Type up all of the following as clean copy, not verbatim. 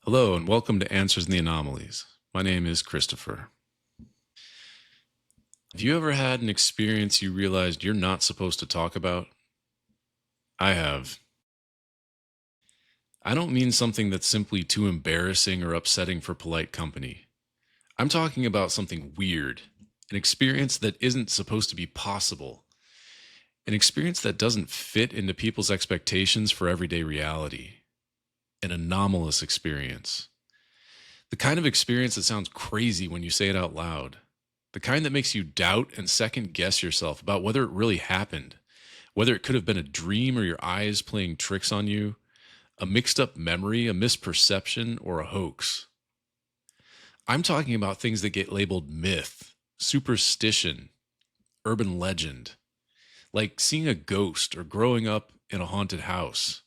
Hello and welcome to Answers in the Anomalies. My name is Christopher. Have you ever had an experience you realized you're not supposed to talk about? I have. I don't mean something that's simply too embarrassing or upsetting for polite company. I'm talking about something weird, an experience that isn't supposed to be possible, an experience that doesn't fit into people's expectations for everyday reality, an anomalous experience. The kind of experience that sounds crazy when you say it out loud. The kind that makes you doubt and second guess yourself about whether it really happened, whether it could have been a dream or your eyes playing tricks on you, a mixed up memory, a misperception, or a hoax. I'm talking about things that get labeled myth, superstition, urban legend, like seeing a ghost or growing up in a haunted house,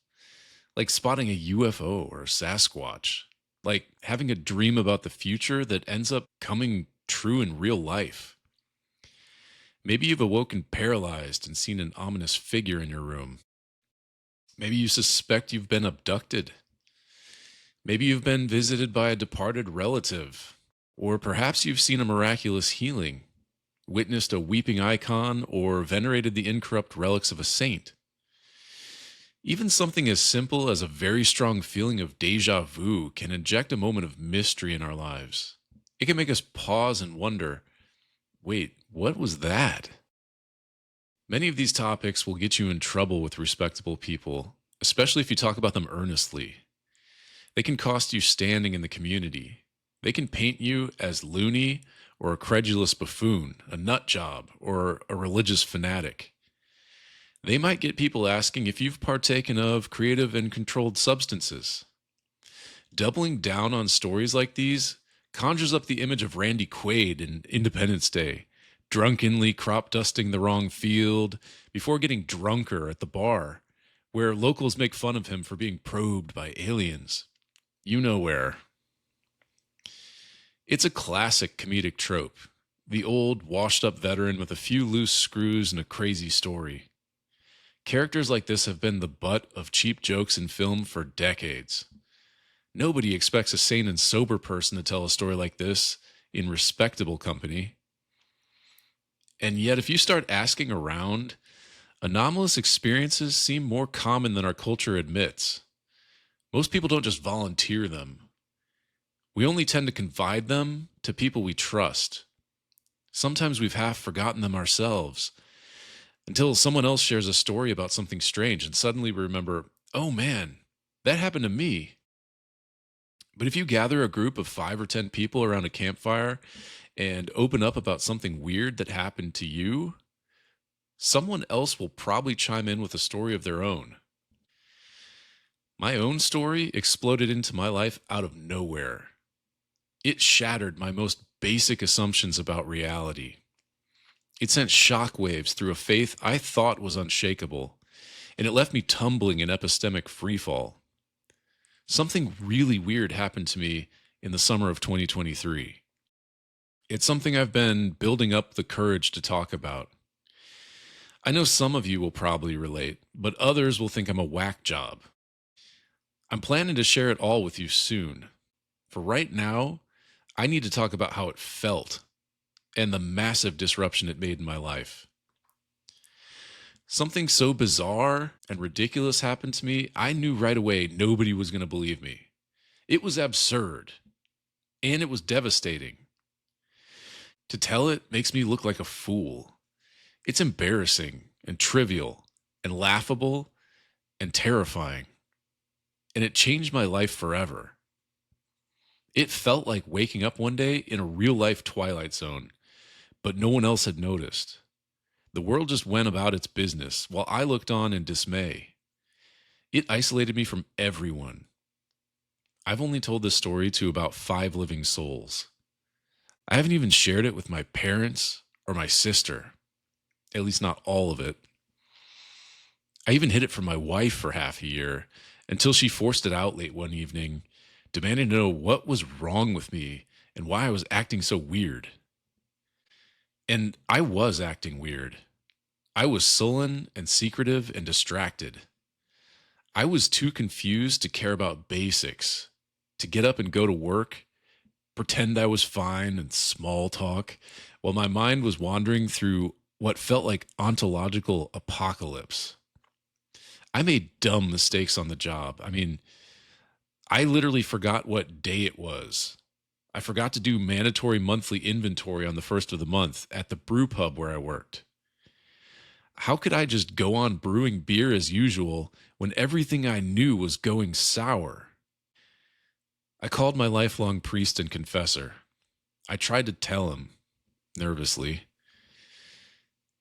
like spotting a UFO or a Sasquatch, like having a dream about the future that ends up coming true in real life. Maybe you've awoken paralyzed and seen an ominous figure in your room. Maybe you suspect you've been abducted. Maybe you've been visited by a departed relative. Or perhaps you've seen a miraculous healing, witnessed a weeping icon, or venerated the incorrupt relics of a saint. Even something as simple as a very strong feeling of deja vu can inject a moment of mystery in our lives. It can make us pause and wonder, wait, what was that? Many of these topics will get you in trouble with respectable people, especially if you talk about them earnestly. They can cost you standing in the community. They can paint you as loony or a credulous buffoon, a nut job, or a religious fanatic. They might get people asking if you've partaken of creative and controlled substances. Doubling down on stories like these conjures up the image of Randy Quaid in Independence Day, drunkenly crop dusting the wrong field before getting drunker at the bar, where locals make fun of him for being probed by aliens. You know where. It's a classic comedic trope, the old, washed-up veteran with a few loose screws and a crazy story. Characters like this have been the butt of cheap jokes in film for decades. Nobody expects a sane and sober person to tell a story like this in respectable company. And yet, if you start asking around, anomalous experiences seem more common than our culture admits. Most people don't just volunteer them. We only tend to confide them to people we trust. Sometimes we've half forgotten them ourselves, until someone else shares a story about something strange and suddenly we remember, oh man, that happened to me. But if you gather a group of 5 or 10 people around a campfire and open up about something weird that happened to you, someone else will probably chime in with a story of their own. My own story exploded into my life out of nowhere. It shattered my most basic assumptions about reality. It sent shockwaves through a faith I thought was unshakable, and it left me tumbling in epistemic freefall. Something really weird happened to me in the summer of 2023. It's something I've been building up the courage to talk about. I know some of you will probably relate, but others will think I'm a whack job. I'm planning to share it all with you soon. For right now, I need to talk about how it felt and the massive disruption it made in my life. Something so bizarre and ridiculous happened to me, I knew right away nobody was going to believe me. It was absurd, and it was devastating. To tell it makes me look like a fool. It's embarrassing and trivial and laughable and terrifying, and it changed my life forever. It felt like waking up one day in a real-life Twilight Zone, but no one else had noticed. The world just went about its business while I looked on in dismay. It isolated me from everyone. I've only told this story to about 5 living souls. I haven't even shared it with my parents or my sister, at least not all of it. I even hid it from my wife for half a year until she forced it out late one evening, demanding to know what was wrong with me and why I was acting so weird. And I was acting weird. I was sullen and secretive and distracted. I was too confused to care about basics. to get up and go to work, pretend I was fine and small talk, while my mind was wandering through what felt like ontological apocalypse. I made dumb mistakes on the job. I mean, I literally forgot what day it was. I forgot to do mandatory monthly inventory on the first of the month at the brew pub where I worked. How could I just go on brewing beer as usual when everything I knew was going sour? I called my lifelong priest and confessor. I tried to tell him, nervously.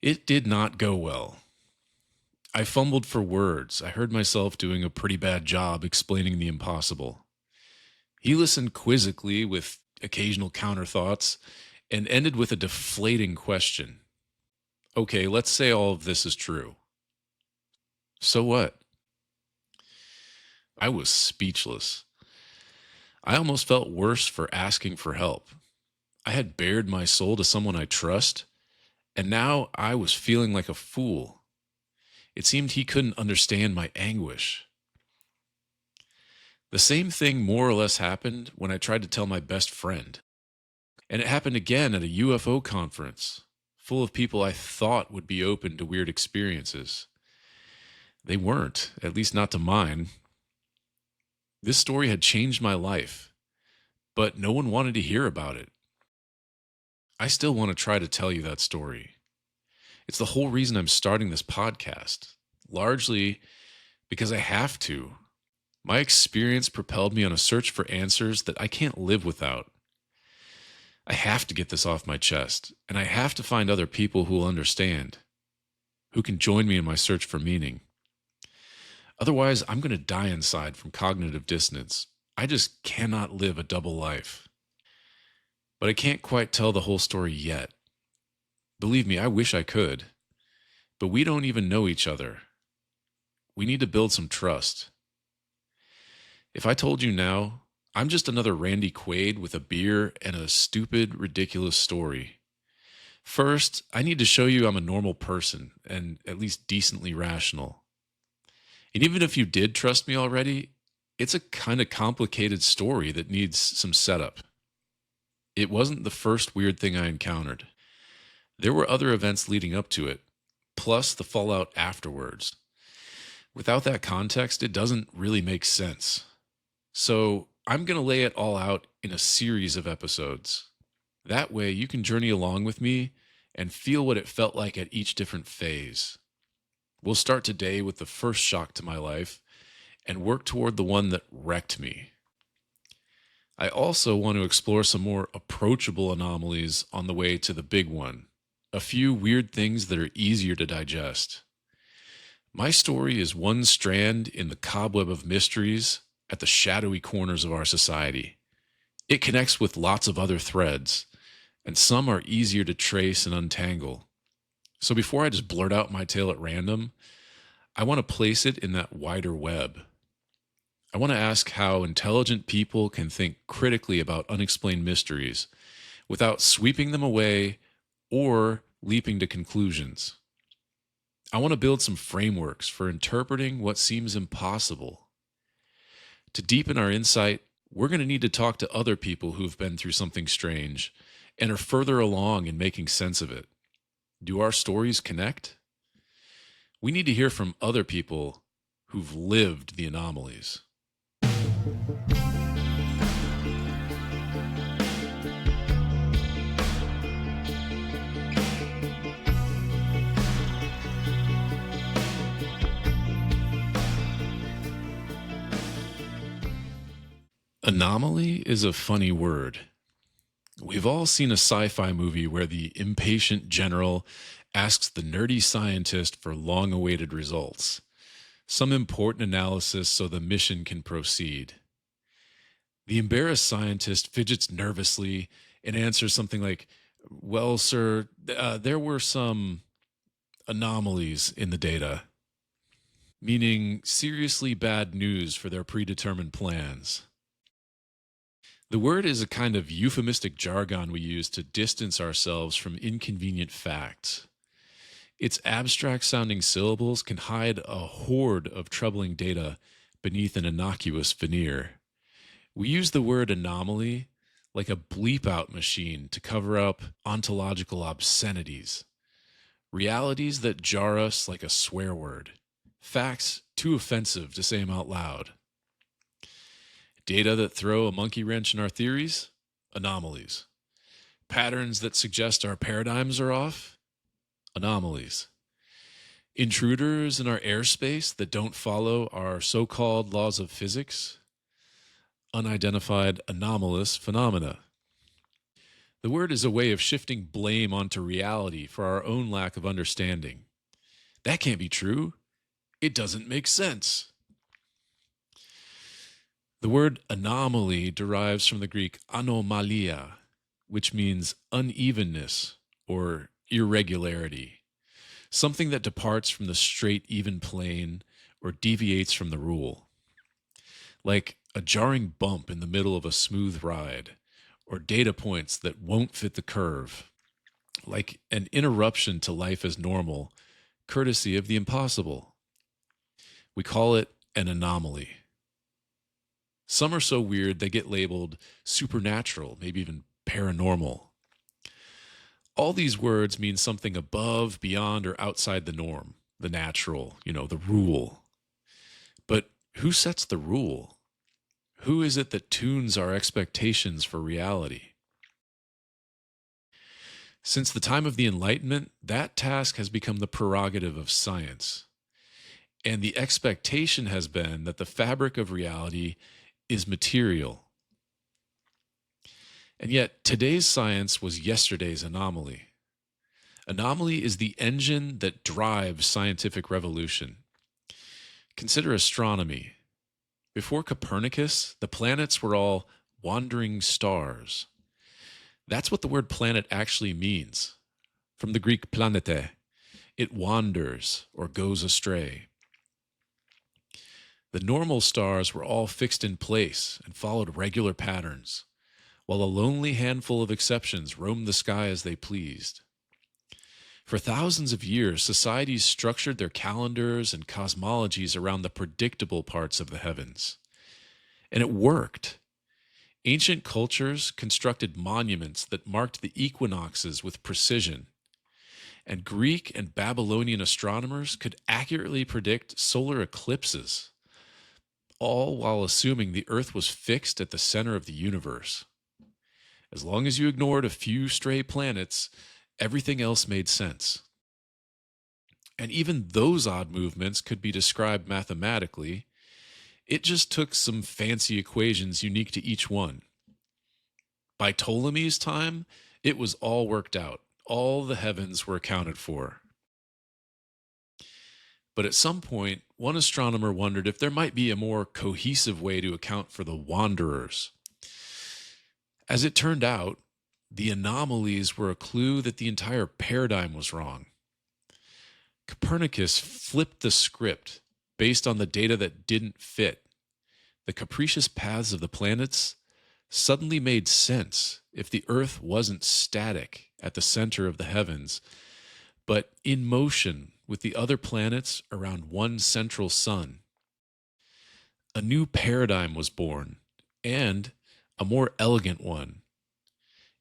It did not go well. I fumbled for words. I heard myself doing a pretty bad job explaining the impossible. He listened quizzically with occasional counterthoughts and ended with a deflating question. Okay, let's say all of this is true. So what? I was speechless. I almost felt worse for asking for help. I had bared my soul to someone I trust, and now I was feeling like a fool. It seemed he couldn't understand my anguish. The same thing more or less happened when I tried to tell my best friend. And it happened again at a UFO conference, full of people I thought would be open to weird experiences. They weren't, at least not to mine. This story had changed my life, but no one wanted to hear about it. I still want to try to tell you that story. It's the whole reason I'm starting this podcast, largely because I have to. My experience propelled me on a search for answers that I can't live without. I have to get this off my chest, and I have to find other people who will understand, who can join me in my search for meaning. Otherwise, I'm going to die inside from cognitive dissonance. I just cannot live a double life. But I can't quite tell the whole story yet. Believe me, I wish I could. But we don't even know each other. We need to build some trust. If I told you now, I'm just another Randy Quaid with a beer and a stupid, ridiculous story. First, I need to show you I'm a normal person and at least decently rational. And even if you did trust me already, it's a kind of complicated story that needs some setup. It wasn't the first weird thing I encountered. There were other events leading up to it, plus the fallout afterwards. Without that context, it doesn't really make sense. So I'm going to lay it all out in a series of episodes. That way you can journey along with me and feel what it felt like at each different phase. We'll start today with the first shock to my life and work toward the one that wrecked me. I also want to explore some more approachable anomalies on the way to the big one. A few weird things that are easier to digest. My story is one strand in the cobweb of mysteries at the shadowy corners of our society. It connects with lots of other threads, and some are easier to trace and untangle. So before I just blurt out my tale at random, I want to place it in that wider web. I want to ask how intelligent people can think critically about unexplained mysteries without sweeping them away or leaping to conclusions. I want to build some frameworks for interpreting what seems impossible. To deepen our insight, we're going to need to talk to other people who've been through something strange and are further along in making sense of it. Do our stories connect? We need to hear from other people who've lived the anomalies. Anomaly is a funny word. We've all seen a sci-fi movie where the impatient general asks the nerdy scientist for long-awaited results, some important analysis so the mission can proceed. The embarrassed scientist fidgets nervously and answers something like, "Well, sir, there were some anomalies in the data," meaning seriously bad news for their predetermined plans. The word is a kind of euphemistic jargon we use to distance ourselves from inconvenient facts. Its abstract-sounding syllables can hide a horde of troubling data beneath an innocuous veneer. We use the word anomaly like a bleep out machine to cover up ontological obscenities, realities that jar us like a swear word, facts too offensive to say them out loud. Data that throw a monkey wrench in our theories? Anomalies. Patterns that suggest our paradigms are off? Anomalies. Intruders in our airspace that don't follow our so called laws of physics? Unidentified anomalous phenomena. The word is a way of shifting blame onto reality for our own lack of understanding. That can't be true. It doesn't make sense. The word anomaly derives from the Greek anomalia, which means unevenness or irregularity, something that departs from the straight, even plane or deviates from the rule. Like a jarring bump in the middle of a smooth ride, or data points that won't fit the curve, like an interruption to life as normal, courtesy of the impossible. We call it an anomaly. Some are so weird they get labeled supernatural, maybe even paranormal. All these words mean something above, beyond, or outside the norm, the natural, the rule. But who sets the rule? Who is it that tunes our expectations for reality? Since the time of the Enlightenment, that task has become the prerogative of science. And the expectation has been that the fabric of reality is material. And yet, today's science was yesterday's anomaly. Anomaly is the engine that drives scientific revolution. Consider astronomy. Before Copernicus, the planets were all wandering stars. That's what the word planet actually means. From the Greek planete, it wanders or goes astray. The normal stars were all fixed in place and followed regular patterns, while a lonely handful of exceptions roamed the sky as they pleased. For thousands of years, societies structured their calendars and cosmologies around the predictable parts of the heavens. And it worked. Ancient cultures constructed monuments that marked the equinoxes with precision, and Greek and Babylonian astronomers could accurately predict solar eclipses, all while assuming the Earth was fixed at the center of the universe. As long as you ignored a few stray planets, everything else made sense. And even those odd movements could be described mathematically. It just took some fancy equations unique to each one. By Ptolemy's time, it was all worked out. All the heavens were accounted for. But at some point, one astronomer wondered if there might be a more cohesive way to account for the wanderers. As it turned out, the anomalies were a clue that the entire paradigm was wrong. Copernicus flipped the script based on the data that didn't fit. The capricious paths of the planets suddenly made sense if the Earth wasn't static at the center of the heavens, but in motion with the other planets around one central sun. A new paradigm was born, and a more elegant one.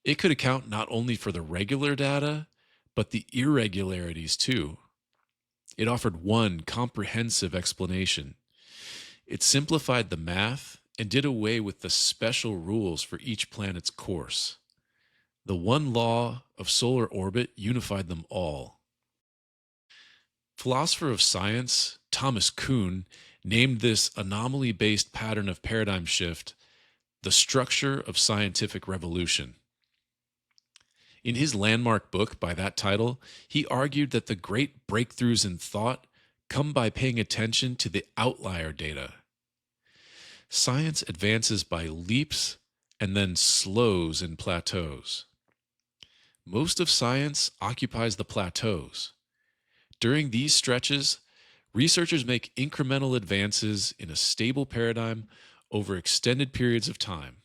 It could account not only for the regular data, but the irregularities too. It offered one comprehensive explanation. It simplified the math and did away with the special rules for each planet's course. The one law of solar orbit unified them all. Philosopher of science Thomas Kuhn named this anomaly-based pattern of paradigm shift the structure of scientific revolution. In his landmark book by that title, he argued that the great breakthroughs in thought come by paying attention to the outlier data. Science advances by leaps and then slows in plateaus. Most of science occupies the plateaus. During these stretches, researchers make incremental advances in a stable paradigm over extended periods of time,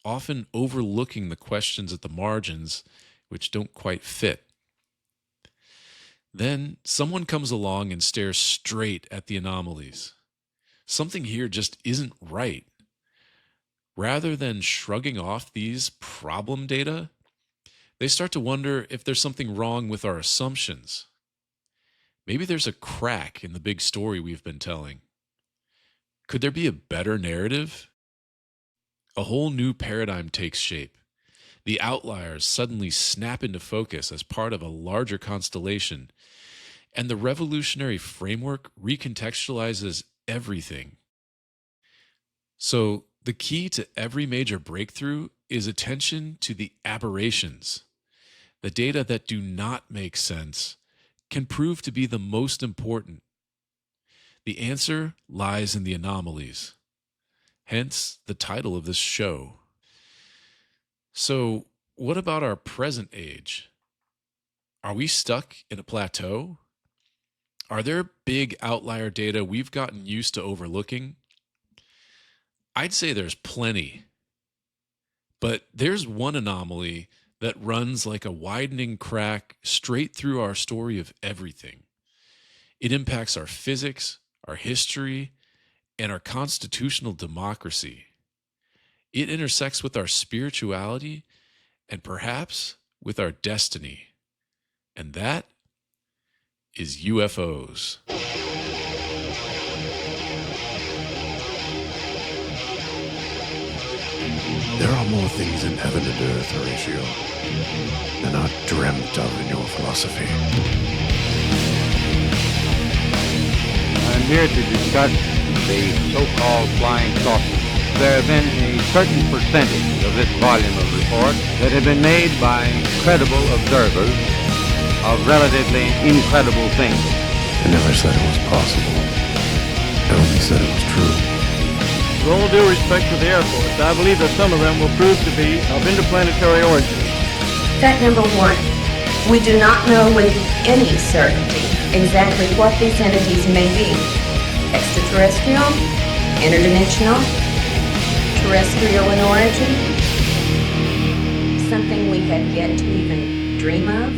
often overlooking the questions at the margins which don't quite fit. Then someone comes along and stares straight at the anomalies. Something here just isn't right. Rather than shrugging off these problem data, they start to wonder if there's something wrong with our assumptions. Maybe there's a crack in the big story we've been telling. Could there be a better narrative? A whole new paradigm takes shape. The outliers suddenly snap into focus as part of a larger constellation, and the revolutionary framework recontextualizes everything. So, the key to every major breakthrough is attention to the aberrations. The data that do not make sense can prove to be the most important. The answer lies in the anomalies, hence the title of this show. So, what about our present age? Are we stuck in a plateau? Are there big outlier data we've gotten used to overlooking? I'd say there's plenty. But there's one anomaly that runs like a widening crack straight through our story of everything. It impacts our physics, our history, and our constitutional democracy. It intersects with our spirituality and perhaps with our destiny. And that is UFOs. There are more things in heaven and earth, Horatio, than are dreamt of in your philosophy. I'm here to discuss the so-called flying saucers. There have been a certain percentage of this volume of reports that have been made by credible observers of relatively incredible things. I never said it was possible. I only said it was true. With all due respect to the Air Force, I believe that some of them will prove to be of interplanetary origin. Fact number one, we do not know with any certainty exactly what these entities may be. Extraterrestrial, interdimensional, terrestrial in origin, something we have yet to even dream of.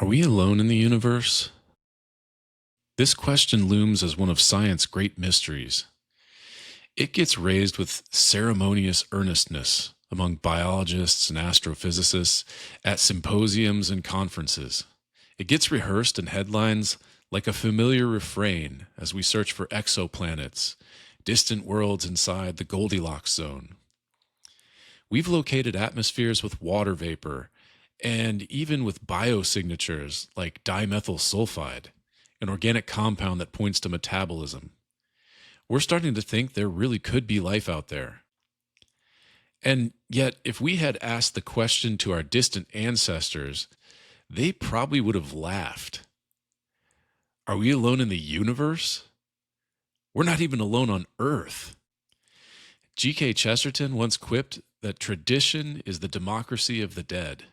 Are we alone in the universe? This question looms as one of science's great mysteries. It gets raised with ceremonious earnestness among biologists and astrophysicists at symposiums and conferences. It gets rehearsed in headlines like a familiar refrain as we search for exoplanets, distant worlds inside the Goldilocks zone. We've located atmospheres with water vapor and even with biosignatures like dimethyl sulfide, an organic compound that points to metabolism. We're starting to think there really could be life out there. And yet, if we had asked the question to our distant ancestors, they probably would have laughed. Are we alone in the universe? We're not even alone on Earth. G.K. Chesterton once quipped that tradition is the democracy of the dead.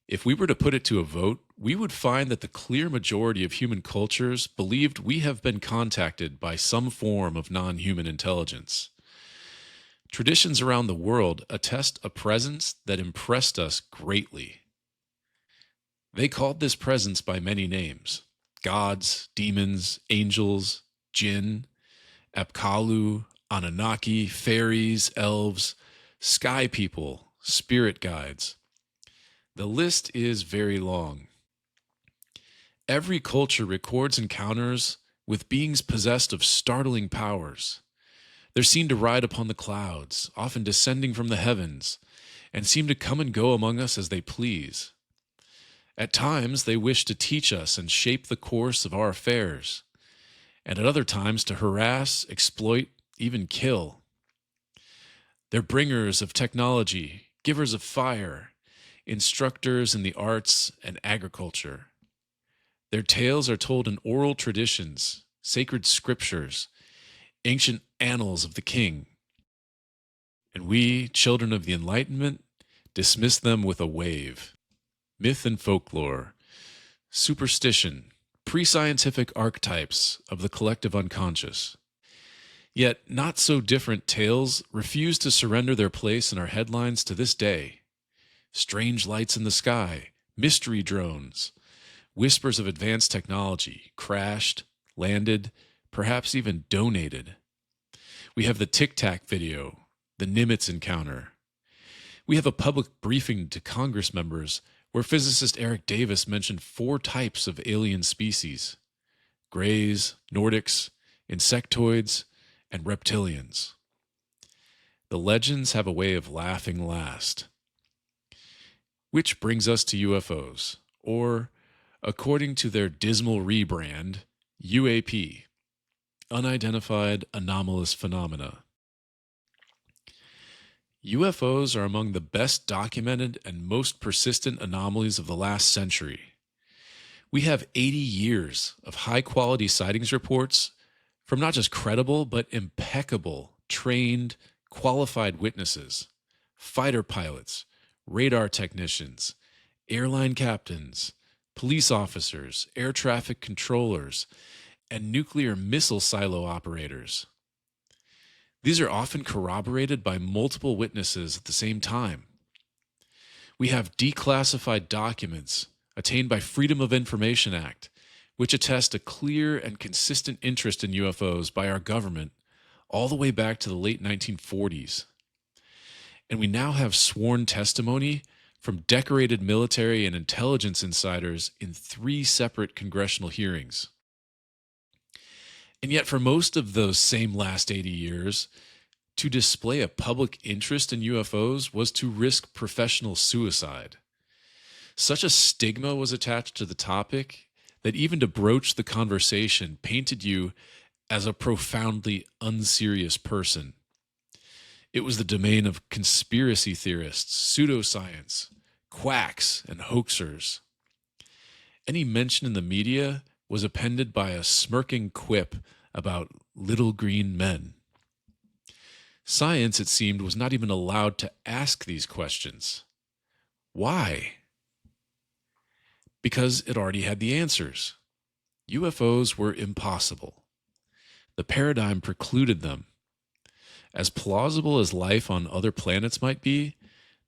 If we were to put it to a vote, we would find that the clear majority of human cultures believed we have been contacted by some form of non-human intelligence. Traditions around the world attest a presence that impressed us greatly. They called this presence by many names: gods, demons, angels, jinn, Apkallu, Anunnaki, fairies, elves, sky people, spirit guides. The list is very long. Every culture records encounters with beings possessed of startling powers. They're seen to ride upon the clouds, often descending from the heavens, and seem to come and go among us as they please. At times, they wish to teach us and shape the course of our affairs, and at other times to harass, exploit, even kill. They're bringers of technology, givers of fire, instructors in the arts and agriculture. Their tales are told in oral traditions, sacred scriptures, ancient annals of the king. And we, children of the Enlightenment, dismiss them with a wave. Myth and folklore, superstition, pre-scientific archetypes of the collective unconscious. Yet not so different tales refuse to surrender their place in our headlines to this day. Strange lights in the sky, mystery drones, whispers of advanced technology, crashed, landed, perhaps even donated. We have the Tic Tac video, the Nimitz encounter. We have a public briefing to Congress members where physicist Eric Davis mentioned 4 types of alien species: Greys, Nordics, insectoids, and reptilians. The legends have a way of laughing last. Which brings us to UFOs, or, according to their dismal rebrand, UAP, Unidentified Anomalous Phenomena. UFOs are among the best documented and most persistent anomalies of the last century. We have 80 years of high-quality sightings reports from not just credible, but impeccable, trained, qualified witnesses, fighter pilots, radar technicians, airline captains, police officers, air traffic controllers, and nuclear missile silo operators. These are often corroborated by multiple witnesses at the same time. We have declassified documents attained by Freedom of Information Act, which attest a clear and consistent interest in UFOs by our government all the way back to the late 1940s. And we now have sworn testimony from decorated military and intelligence insiders in 3 separate congressional hearings. And yet, for most of those same last 80 years, to display a public interest in UFOs was to risk professional suicide. Such a stigma was attached to the topic that even to broach the conversation painted you as a profoundly unserious person. It was the domain of conspiracy theorists, pseudoscience, quacks, and hoaxers. Any mention in the media was appended by a smirking quip about little green men. Science, it seemed, was not even allowed to ask these questions. Why? Because it already had the answers. UFOs were impossible. The paradigm precluded them. As plausible as life on other planets might be,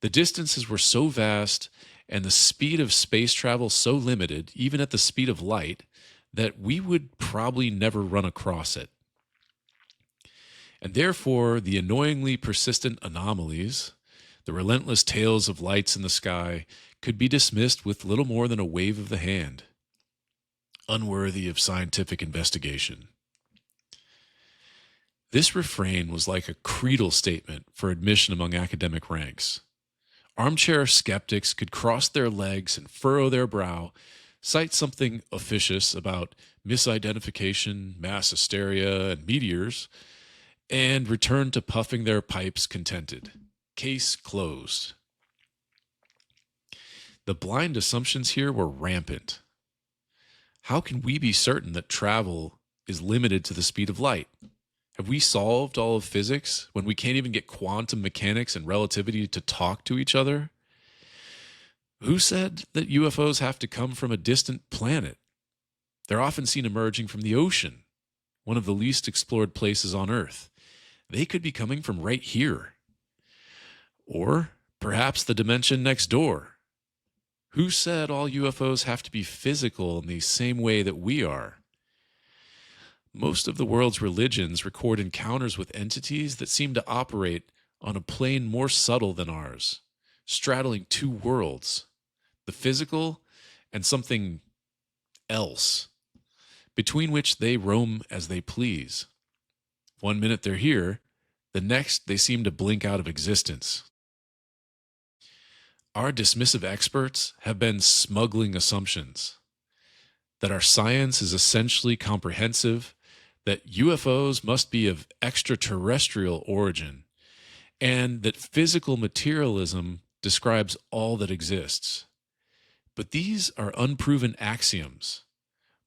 the distances were so vast and the speed of space travel so limited, even at the speed of light, that we would probably never run across it. And therefore, the annoyingly persistent anomalies, the relentless tales of lights in the sky, could be dismissed with little more than a wave of the hand, unworthy of scientific investigation. This refrain was like a creedal statement for admission among academic ranks. Armchair skeptics could cross their legs and furrow their brow, cite something officious about misidentification, mass hysteria, and meteors, and return to puffing their pipes contented. Case closed. The blind assumptions here were rampant. How can we be certain that travel is limited to the speed of light? Have we solved all of physics when we can't even get quantum mechanics and relativity to talk to each other? Who said that UFOs have to come from a distant planet? They're often seen emerging from the ocean, one of the least explored places on Earth. They could be coming from right here. Or perhaps the dimension next door. Who said all UFOs have to be physical in the same way that we are? Most of the world's religions record encounters with entities that seem to operate on a plane more subtle than ours, straddling 2 worlds, the physical and something else, between which they roam as they please. One minute they're here, the next they seem to blink out of existence. Our dismissive experts have been smuggling assumptions that our science is essentially comprehensive, that UFOs must be of extraterrestrial origin, and that physical materialism describes all that exists. But these are unproven axioms,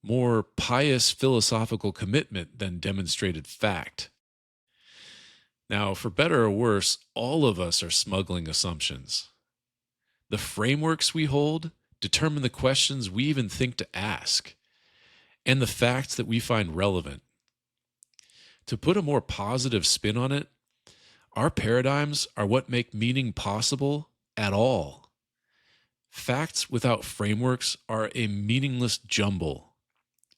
more pious philosophical commitment than demonstrated fact. Now, for better or worse, all of us are smuggling assumptions. The frameworks we hold determine the questions we even think to ask, and the facts that we find relevant. To put a more positive spin on it, our paradigms are what make meaning possible at all. Facts without frameworks are a meaningless jumble.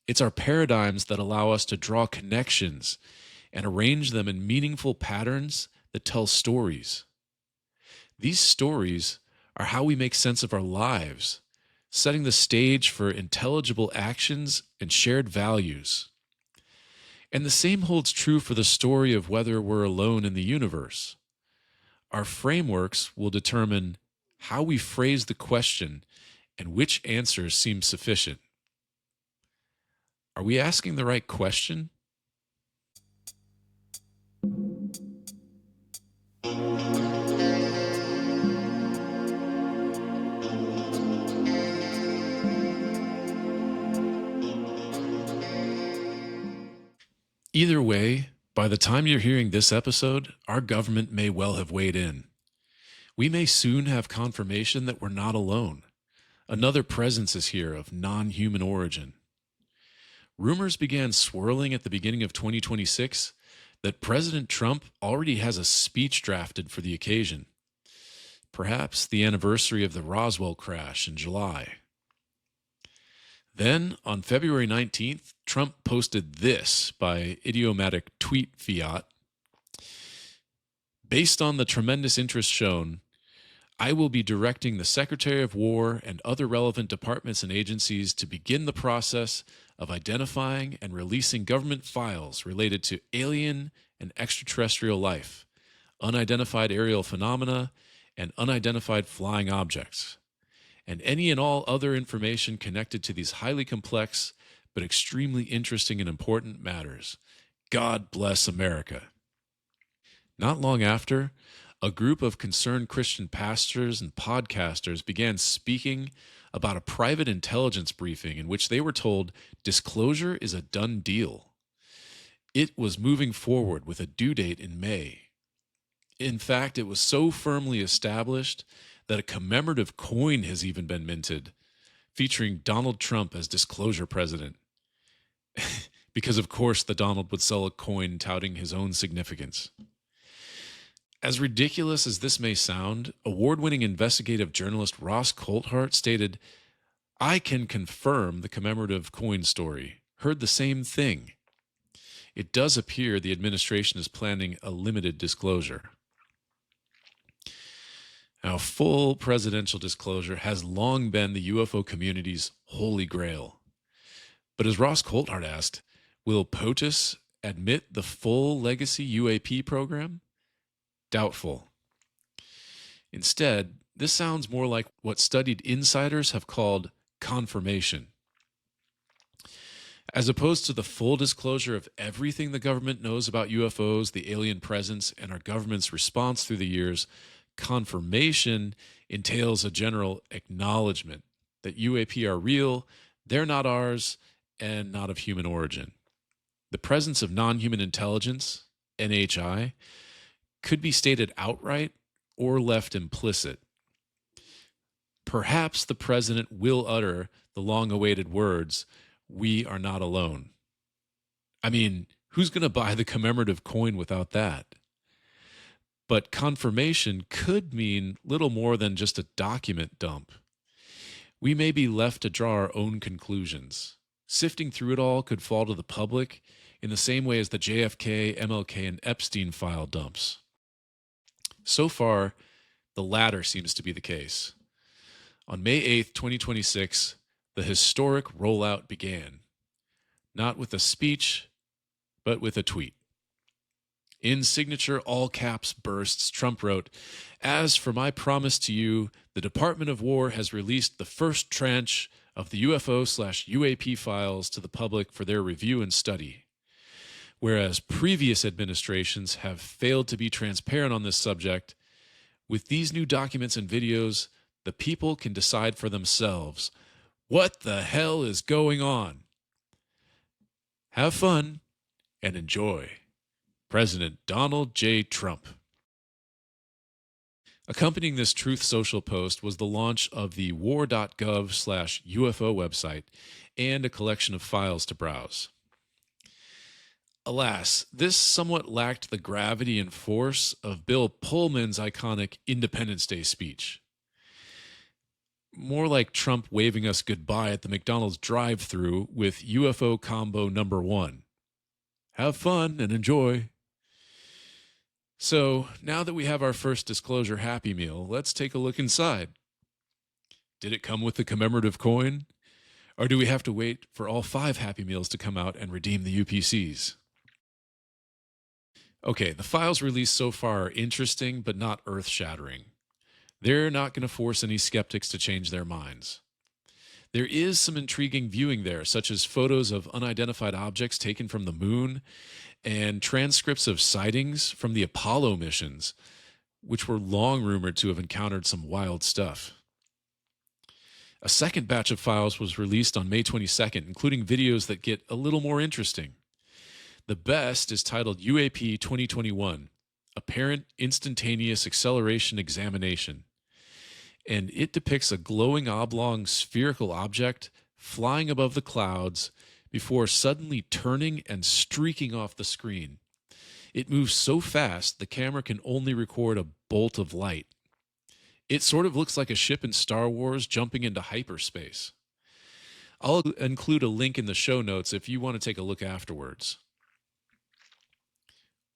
It's our paradigms that allow us to draw connections and arrange them in meaningful patterns that tell stories. These stories are how we make sense of our lives, setting the stage for intelligible actions and shared values. And the same holds true for the story of whether we're alone in the universe. Our frameworks will determine how we phrase the question and which answers seem sufficient. Are we asking the right question? Either way, by the time you're hearing this episode, our government may well have weighed in. We may soon have confirmation that we're not alone. Another presence is here of non-human origin. Rumors began swirling at the beginning of 2026 that President Trump already has a speech drafted for the occasion. Perhaps the anniversary of the Roswell crash in July. Then, on February 19th, Trump posted this by idiomatic tweet fiat. Based on the tremendous interest shown, I will be directing the Secretary of War and other relevant departments and agencies to begin the process of identifying and releasing government files related to alien and extraterrestrial life, unidentified aerial phenomena, and unidentified flying objects, and any and all other information connected to these highly complex but extremely interesting and important matters. God bless America. Not long after, a group of concerned Christian pastors and podcasters began speaking about a private intelligence briefing in which they were told disclosure is a done deal. It was moving forward with a due date in May. In fact, it was so firmly established that a commemorative coin has even been minted, featuring Donald Trump as disclosure president. Because, of course, the Donald would sell a coin touting his own significance. As ridiculous as this may sound, award-winning investigative journalist Ross Coulthart stated, I can confirm the commemorative coin story. Heard the same thing. It does appear the administration is planning a limited disclosure. Now, full presidential disclosure has long been the UFO community's holy grail. But as Ross Coulthart asked, will POTUS admit the full legacy UAP program? Doubtful. Instead, this sounds more like what studied insiders have called confirmation. As opposed to the full disclosure of everything the government knows about UFOs, the alien presence, and our government's response through the years, confirmation entails a general acknowledgement that UAP are real, they're not ours, and not of human origin. The presence of non-human intelligence, NHI, could be stated outright or left implicit. Perhaps the president will utter the long-awaited words, "We are not alone." I mean, who's going to buy the commemorative coin without that? But confirmation could mean little more than just a document dump. We may be left to draw our own conclusions. Sifting through it all could fall to the public in the same way as the JFK, MLK, and Epstein file dumps. So far, the latter seems to be the case. On May 8th, 2026, the historic rollout began. Not with a speech, but with a tweet. In signature all caps bursts, Trump wrote, "As for my promise to you, the Department of War has released the first tranche of the UFO/UAP files to the public for their review and study. Whereas previous administrations have failed to be transparent on this subject, with these new documents and videos, the people can decide for themselves what the hell is going on. Have fun and enjoy. President Donald J. Trump." Accompanying this Truth Social post was the launch of the war.gov/UFO website and a collection of files to browse. Alas, this somewhat lacked the gravity and force of Bill Pullman's iconic Independence Day speech. More like Trump waving us goodbye at the McDonald's drive-thru with UFO combo number 1. Have fun and enjoy. So, now that we have our first disclosure Happy Meal, let's take a look inside. Did it come with the commemorative coin? Or do we have to wait for all 5 Happy Meals to come out and redeem the UPCs? Okay, the files released so far are interesting but not earth-shattering. They're not going to force any skeptics to change their minds. There is some intriguing viewing there, such as photos of unidentified objects taken from the moon and transcripts of sightings from the Apollo missions, which were long rumored to have encountered some wild stuff. A second batch of files was released on May 22nd, including videos that get a little more interesting. The best is titled UAP 2021, Apparent Instantaneous Acceleration Examination, and it depicts a glowing oblong spherical object flying above the clouds before suddenly turning and streaking off the screen. It moves so fast the camera can only record a bolt of light. It sort of looks like a ship in Star Wars jumping into hyperspace. I'll include a link in the show notes if you want to take a look afterwards.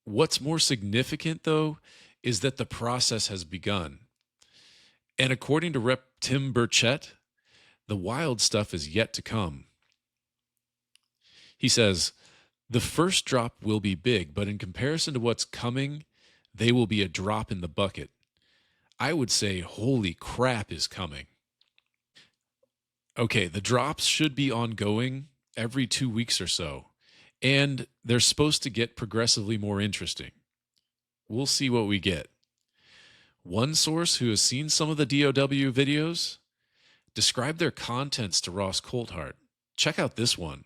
What's more significant, though, is that the process has begun. And according to Rep. Tim Burchett, the wild stuff is yet to come. He says, the first drop will be big, but in comparison to what's coming, they will be a drop in the bucket. I would say, holy crap is coming. Okay, the drops should be ongoing every 2 weeks or so, and they're supposed to get progressively more interesting. We'll see what we get. One source who has seen some of the DOW videos described their contents to Ross Coulthart. Check out this one.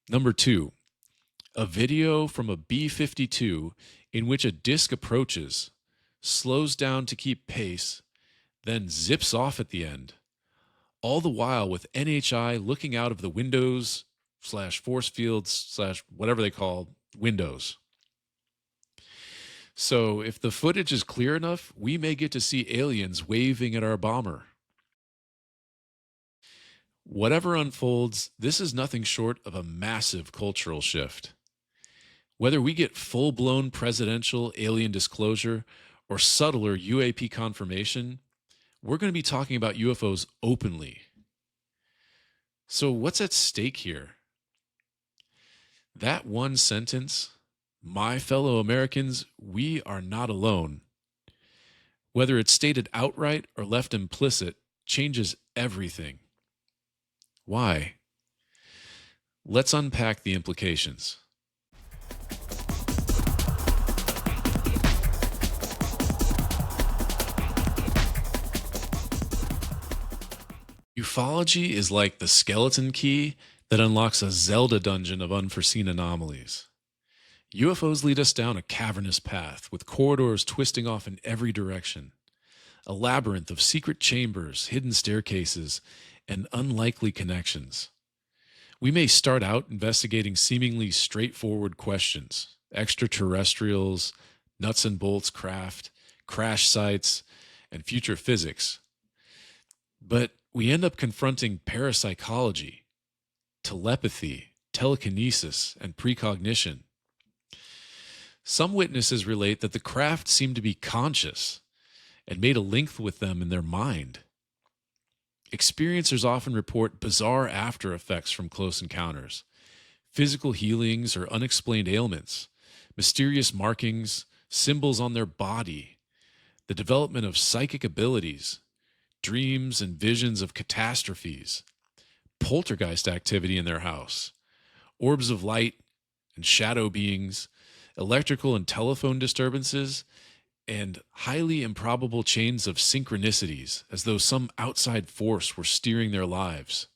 Number 2, a video from a B-52 in which a disc approaches, slows down to keep pace, then zips off at the end. All the while with NHI looking out of the windows / force fields / whatever they call windows. So if the footage is clear enough, we may get to see aliens waving at our bomber. Whatever unfolds, this is nothing short of a massive cultural shift. Whether we get full-blown presidential alien disclosure or subtler UAP confirmation, we're going to be talking about UFOs openly. So what's at stake here? That one sentence, my fellow Americans, we are not alone. Whether it's stated outright or left implicit, changes everything. Why? Let's unpack the implications. Ufology is like the skeleton key that unlocks a Zelda dungeon of unforeseen anomalies. UFOs lead us down a cavernous path with corridors twisting off in every direction, a labyrinth of secret chambers, hidden staircases, and unlikely connections. We may start out investigating seemingly straightforward questions, extraterrestrials, nuts and bolts craft, crash sites, and future physics. But we end up confronting parapsychology, telepathy, telekinesis, and precognition. Some witnesses relate that the craft seemed to be conscious and made a link with them in their mind. Experiencers often report bizarre after effects from close encounters, physical healings or unexplained ailments, mysterious markings, symbols on their body, the development of psychic abilities, dreams and visions of catastrophes, poltergeist activity in their house, orbs of light and shadow beings, electrical and telephone disturbances, and highly improbable chains of synchronicities, as though some outside force were steering their lives.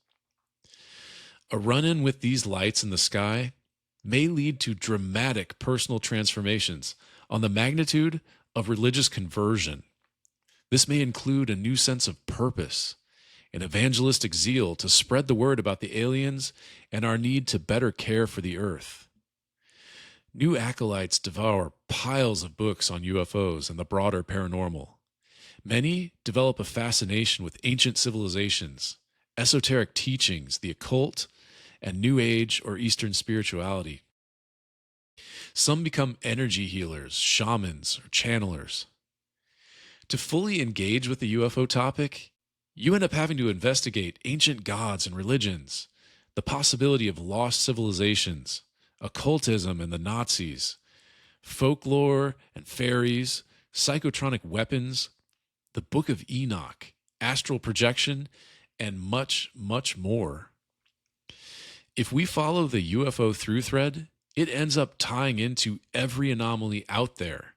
A run-in with these lights in the sky may lead to dramatic personal transformations on the magnitude of religious conversion. This may include a new sense of purpose, an evangelistic zeal to spread the word about the aliens and our need to better care for the earth. New acolytes devour piles of books on UFOs and the broader paranormal. Many develop a fascination with ancient civilizations, esoteric teachings, the occult, and New Age or Eastern spirituality. Some become energy healers, shamans, or channelers. To fully engage with the UFO topic, you end up having to investigate ancient gods and religions, the possibility of lost civilizations, occultism and the Nazis, folklore and fairies, psychotronic weapons, the Book of Enoch, astral projection, and much, much more. If we follow the UFO through thread, it ends up tying into every anomaly out there,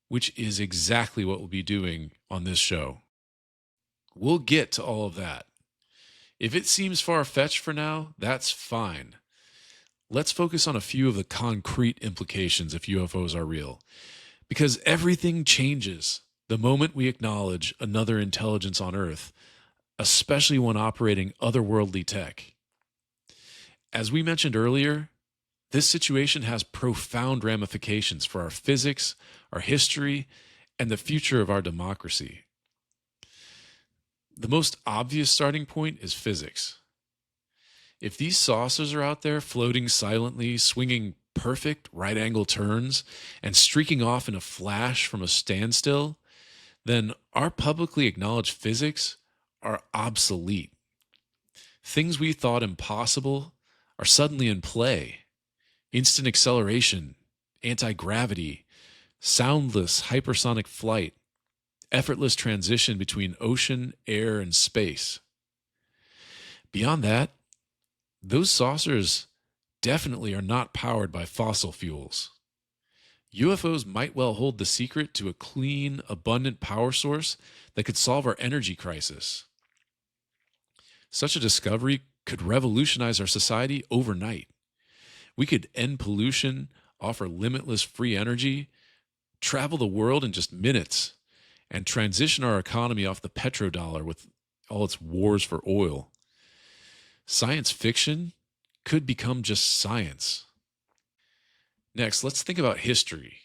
which is exactly what we'll be doing on this show. We'll get to all of that. If it seems far-fetched for now, that's fine. Let's focus on a few of the concrete implications if UFOs are real, because everything changes the moment we acknowledge another intelligence on Earth, especially one operating otherworldly tech. As we mentioned earlier, this situation has profound ramifications for our physics, our history, and the future of our democracy. The most obvious starting point is physics. If these saucers are out there floating silently, swinging perfect right-angle turns, and streaking off in a flash from a standstill, then our publicly acknowledged physics are obsolete. Things we thought impossible are suddenly in play. Instant acceleration, anti-gravity, soundless hypersonic flight, effortless transition between ocean, air, and space. Beyond that, those saucers definitely are not powered by fossil fuels. UFOs might well hold the secret to a clean, abundant power source that could solve our energy crisis. Such a discovery could revolutionize our society overnight. We could end pollution, offer limitless free energy, travel the world in just minutes, and transition our economy off the petrodollar with all its wars for oil. Science fiction could become just science. Next, let's think about history.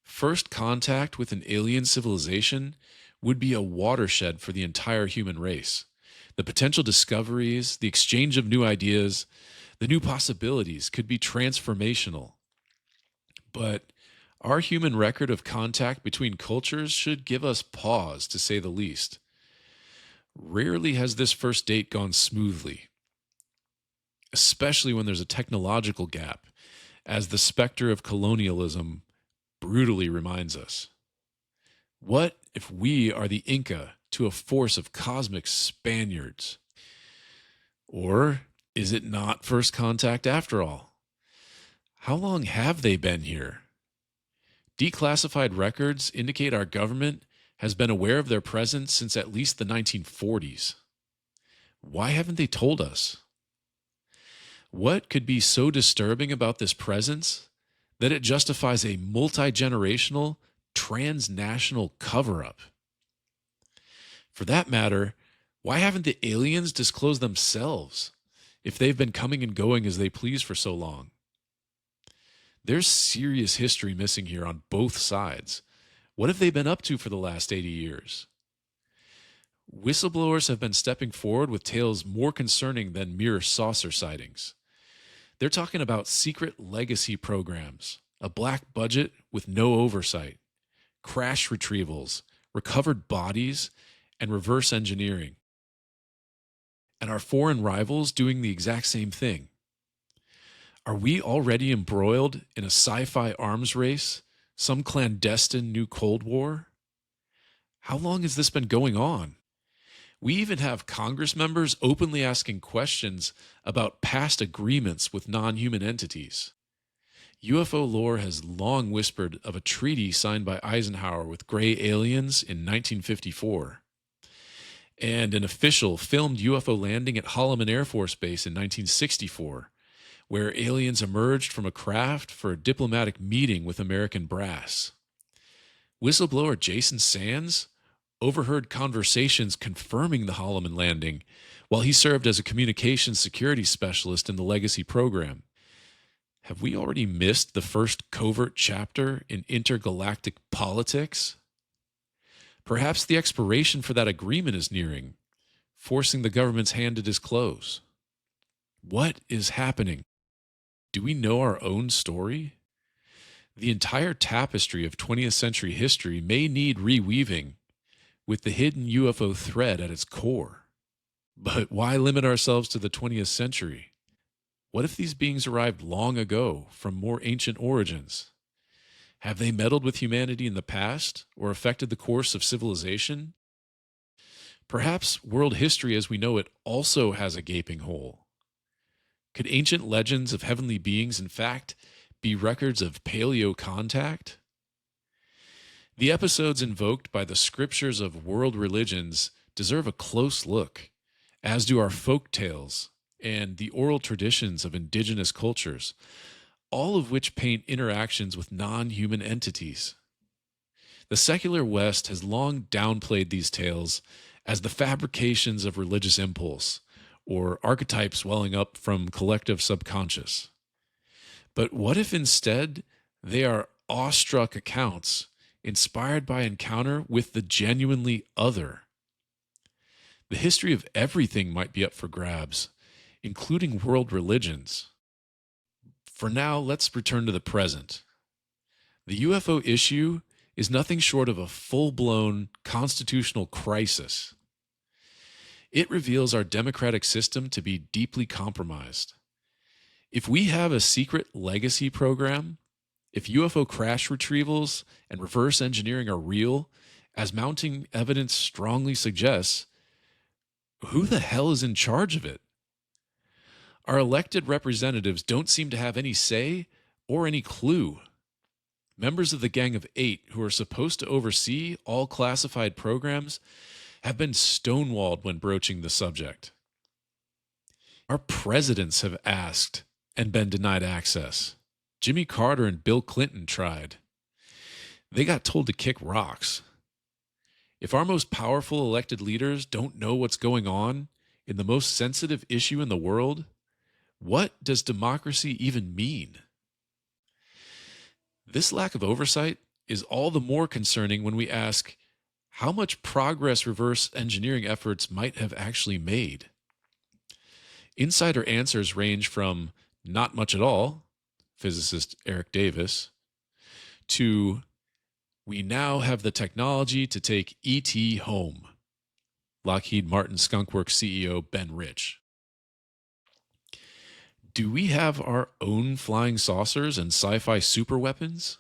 First contact with an alien civilization would be a watershed for the entire human race. The potential discoveries, the exchange of new ideas, the new possibilities could be transformational. But our human record of contact between cultures should give us pause, to say the least. Rarely has this first date gone smoothly, especially when there's a technological gap, as the specter of colonialism brutally reminds us. What if we are the Inca to a force of cosmic Spaniards? Or is it not first contact after all? How long have they been here? Declassified records indicate our government has been aware of their presence since at least the 1940s. Why haven't they told us? What could be so disturbing about this presence that it justifies a multi-generational, transnational cover-up? For that matter, why haven't the aliens disclosed themselves if they've been coming and going as they please for so long? There's serious history missing here on both sides. What have they been up to for the last 80 years? Whistleblowers have been stepping forward with tales more concerning than mere saucer sightings. They're talking about secret legacy programs, a black budget with no oversight, crash retrievals, recovered bodies, and reverse engineering. And our foreign rivals doing the exact same thing. Are we already embroiled in a sci-fi arms race, some clandestine new Cold War? How long has this been going on? We even have Congress members openly asking questions about past agreements with non-human entities. UFO lore has long whispered of a treaty signed by Eisenhower with gray aliens in 1954, and an official filmed UFO landing at Holloman Air Force Base in 1964, where aliens emerged from a craft for a diplomatic meeting with American brass. Whistleblower Jason Sands overheard conversations confirming the Holloman landing while he served as a communications security specialist in the Legacy program. Have we already missed the first covert chapter in intergalactic politics? Perhaps the expiration for that agreement is nearing, forcing the government's hand to disclose. What is happening? Do we know our own story? The entire tapestry of 20th century history may need reweaving with the hidden UFO thread at its core. But why limit ourselves to the 20th century? What if these beings arrived long ago from more ancient origins? Have they meddled with humanity in the past or affected the course of civilization? Perhaps world history as we know it also has a gaping hole. Could ancient legends of heavenly beings, in fact, be records of paleo contact? The episodes invoked by the scriptures of world religions deserve a close look, as do our folk tales and the oral traditions of indigenous cultures, all of which paint interactions with non-human entities. The secular West has long downplayed these tales as the fabrications of religious impulse or archetypes welling up from collective subconscious. But what if instead they are awestruck accounts inspired by encounter with the genuinely other? The history of everything might be up for grabs, including world religions. For now, let's return to the present. The UFO issue is nothing short of a full-blown constitutional crisis. It reveals our democratic system to be deeply compromised. If we have a secret legacy program, if UFO crash retrievals and reverse engineering are real, as mounting evidence strongly suggests, who the hell is in charge of it? Our elected representatives don't seem to have any say or any clue. Members of the Gang of Eight, who are supposed to oversee all classified programs, have been stonewalled when broaching the subject. Our presidents have asked and been denied access. Jimmy Carter and Bill Clinton tried. They got told to kick rocks. If our most powerful elected leaders don't know what's going on in the most sensitive issue in the world, what does democracy even mean? This lack of oversight is all the more concerning when we ask how much progress reverse engineering efforts might have actually made. Insider answers range from not much at all, physicist Eric Davis, to we now have the technology to take ET home, Lockheed Martin Skunkworks CEO Ben Rich. Do we have our own flying saucers and sci-fi superweapons?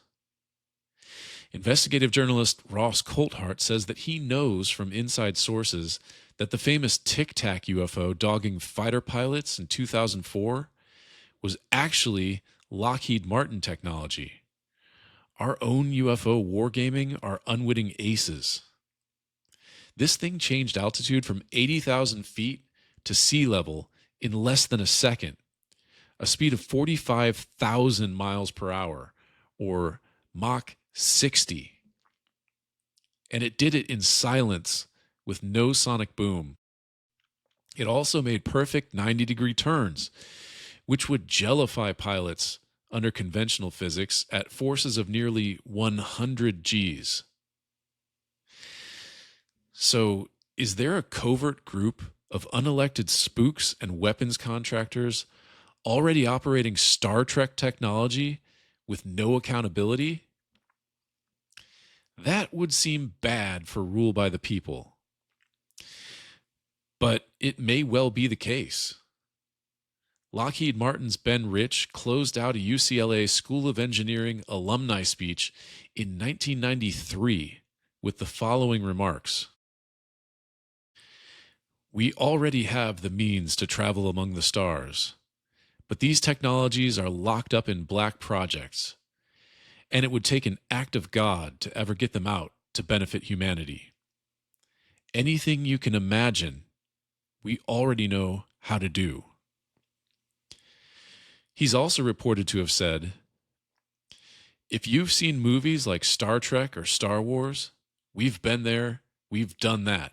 Investigative journalist Ross Coulthart says that he knows from inside sources that the famous Tic Tac UFO dogging fighter pilots in 2004 was actually Lockheed Martin technology. Our own UFO wargaming are unwitting aces. This thing changed altitude from 80,000 feet to sea level in less than a second, a speed of 45,000 miles per hour, or Mach 60. And it did it in silence with no sonic boom. It also made perfect 90-degree turns, which would jellify pilots under conventional physics at forces of nearly 100 Gs. So, is there a covert group of unelected spooks and weapons contractors already operating Star Trek technology with no accountability? That would seem bad for rule by the people. But it may well be the case. Lockheed Martin's Ben Rich closed out a UCLA School of Engineering alumni speech in 1993 with the following remarks. We already have the means to travel among the stars, but these technologies are locked up in black projects, and it would take an act of God to ever get them out to benefit humanity. Anything you can imagine, we already know how to do. He's also reported to have said, if you've seen movies like Star Trek or Star Wars, we've been there, we've done that.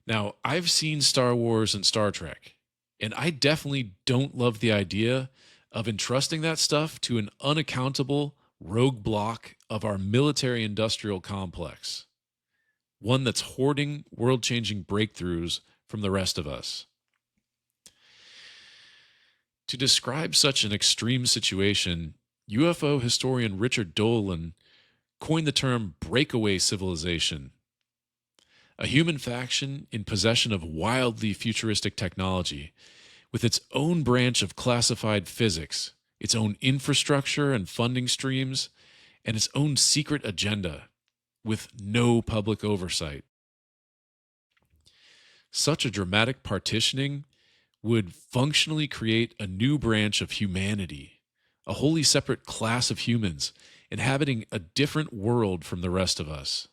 Now, I've seen Star Wars and Star Trek, and I definitely don't love the idea of entrusting that stuff to an unaccountable rogue block of our military-industrial complex, one that's hoarding world-changing breakthroughs from the rest of us. To describe such an extreme situation, UFO historian Richard Dolan coined the term breakaway civilization, a human faction in possession of wildly futuristic technology, with its own branch of classified physics, its own infrastructure and funding streams, and its own secret agenda, with no public oversight. Such a dramatic partitioning would functionally create a new branch of humanity, a wholly separate class of humans inhabiting a different world from the rest of us.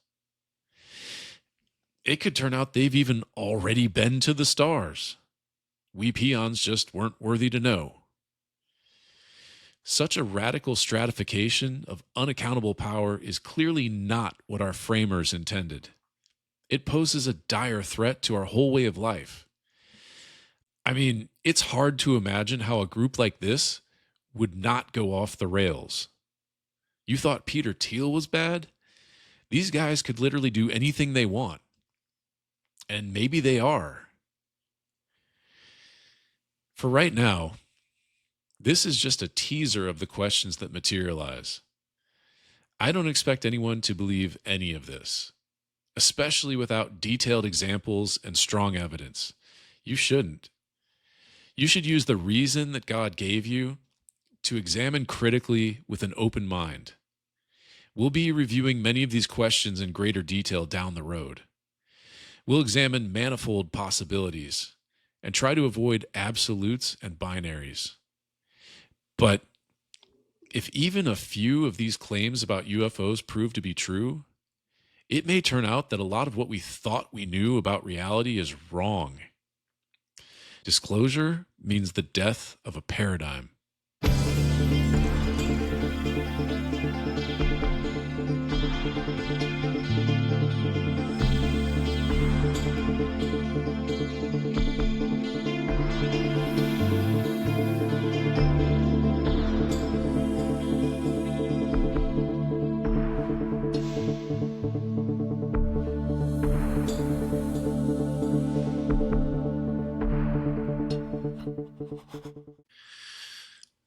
It could turn out they've even already been to the stars. We peons just weren't worthy to know. Such a radical stratification of unaccountable power is clearly not what our framers intended. It poses a dire threat to our whole way of life. I mean, it's hard to imagine how a group like this would not go off the rails. You thought Peter Thiel was bad? These guys could literally do anything they want. And maybe they are. For right now, this is just a teaser of the questions that materialize. I don't expect anyone to believe any of this, especially without detailed examples and strong evidence. You shouldn't. You should use the reason that God gave you to examine critically with an open mind. We'll be reviewing many of these questions in greater detail down the road. We'll examine manifold possibilities and try to avoid absolutes and binaries. But if even a few of these claims about UFOs prove to be true, it may turn out that a lot of what we thought we knew about reality is wrong. Disclosure means the death of a paradigm.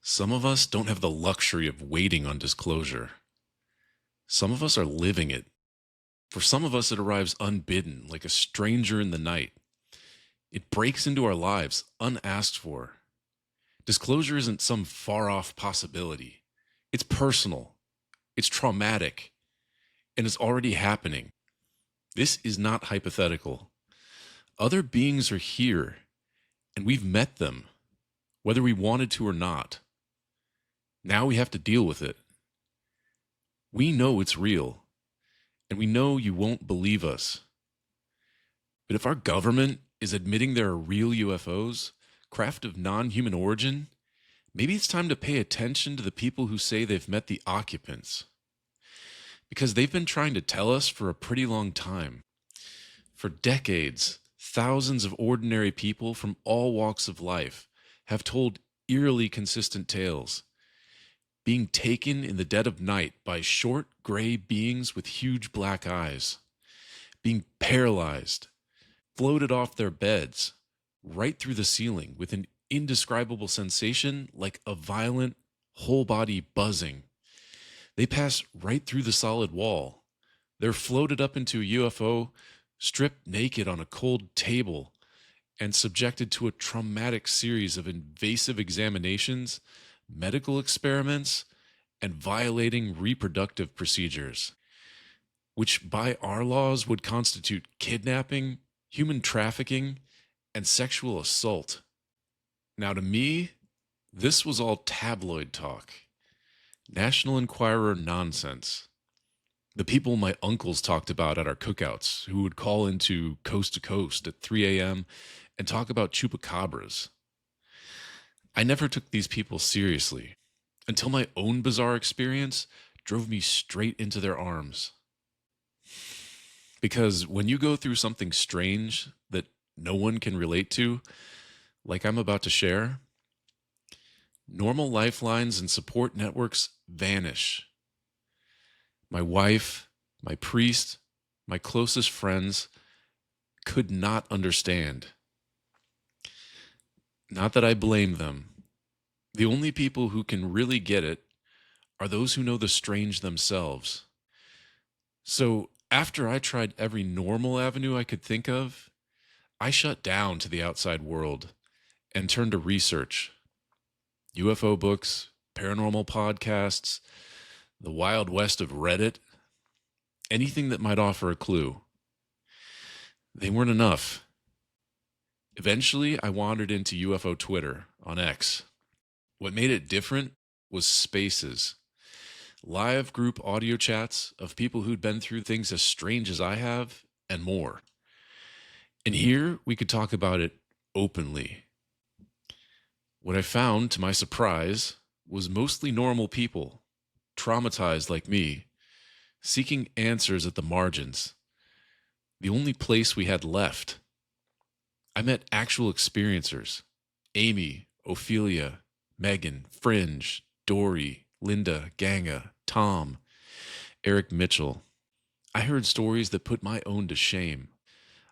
Some of us don't have the luxury of waiting on disclosure. Some of us are living it. For some of us, it arrives unbidden, like a stranger in the night. It breaks into our lives, unasked for. Disclosure isn't some far-off possibility. It's personal. It's traumatic. And it's already happening. This is not hypothetical. Other beings are here, and we've met them, whether we wanted to or not. Now we have to deal with it. We know it's real, and we know you won't believe us. But if our government is admitting there are real UFOs, craft of non-human origin, maybe it's time to pay attention to the people who say they've met the occupants. Because they've been trying to tell us for a pretty long time. For decades, thousands of ordinary people from all walks of life have told eerily consistent tales, being taken in the dead of night by short gray beings with huge black eyes, being paralyzed, floated off their beds, right through the ceiling with an indescribable sensation like a violent, whole-body buzzing. They pass right through the solid wall. They're floated up into a UFO, stripped naked on a cold table, and subjected to a traumatic series of invasive examinations, medical experiments, and violating reproductive procedures, which by our laws would constitute kidnapping, human trafficking, and sexual assault. Now to me, this was all tabloid talk, National Enquirer nonsense. The people my uncles talked about at our cookouts, who would call into Coast to Coast at 3 a.m. and talk about chupacabras. I never took these people seriously until my own bizarre experience drove me straight into their arms. Because when you go through something strange that no one can relate to, like I'm about to share, normal lifelines and support networks vanish. My wife, my priest, my closest friends could not understand. Not that I blame them. The only people who can really get it are those who know the strange themselves. So, after I tried every normal avenue I could think of, I shut down to the outside world and turned to research. UFO books, paranormal podcasts, the wild west of Reddit, anything that might offer a clue. They weren't enough. Eventually, I wandered into UFO Twitter on X. What made it different was spaces. Live group audio chats of people who'd been through things as strange as I have and more. And here we could talk about it openly. What I found, to my surprise, was mostly normal people, traumatized like me, seeking answers at the margins, the only place we had left. I met actual experiencers: Amy, Ophelia, Megan, Fringe, Dory, Linda, Ganga, Tom, Eric Mitchell. I heard stories that put my own to shame.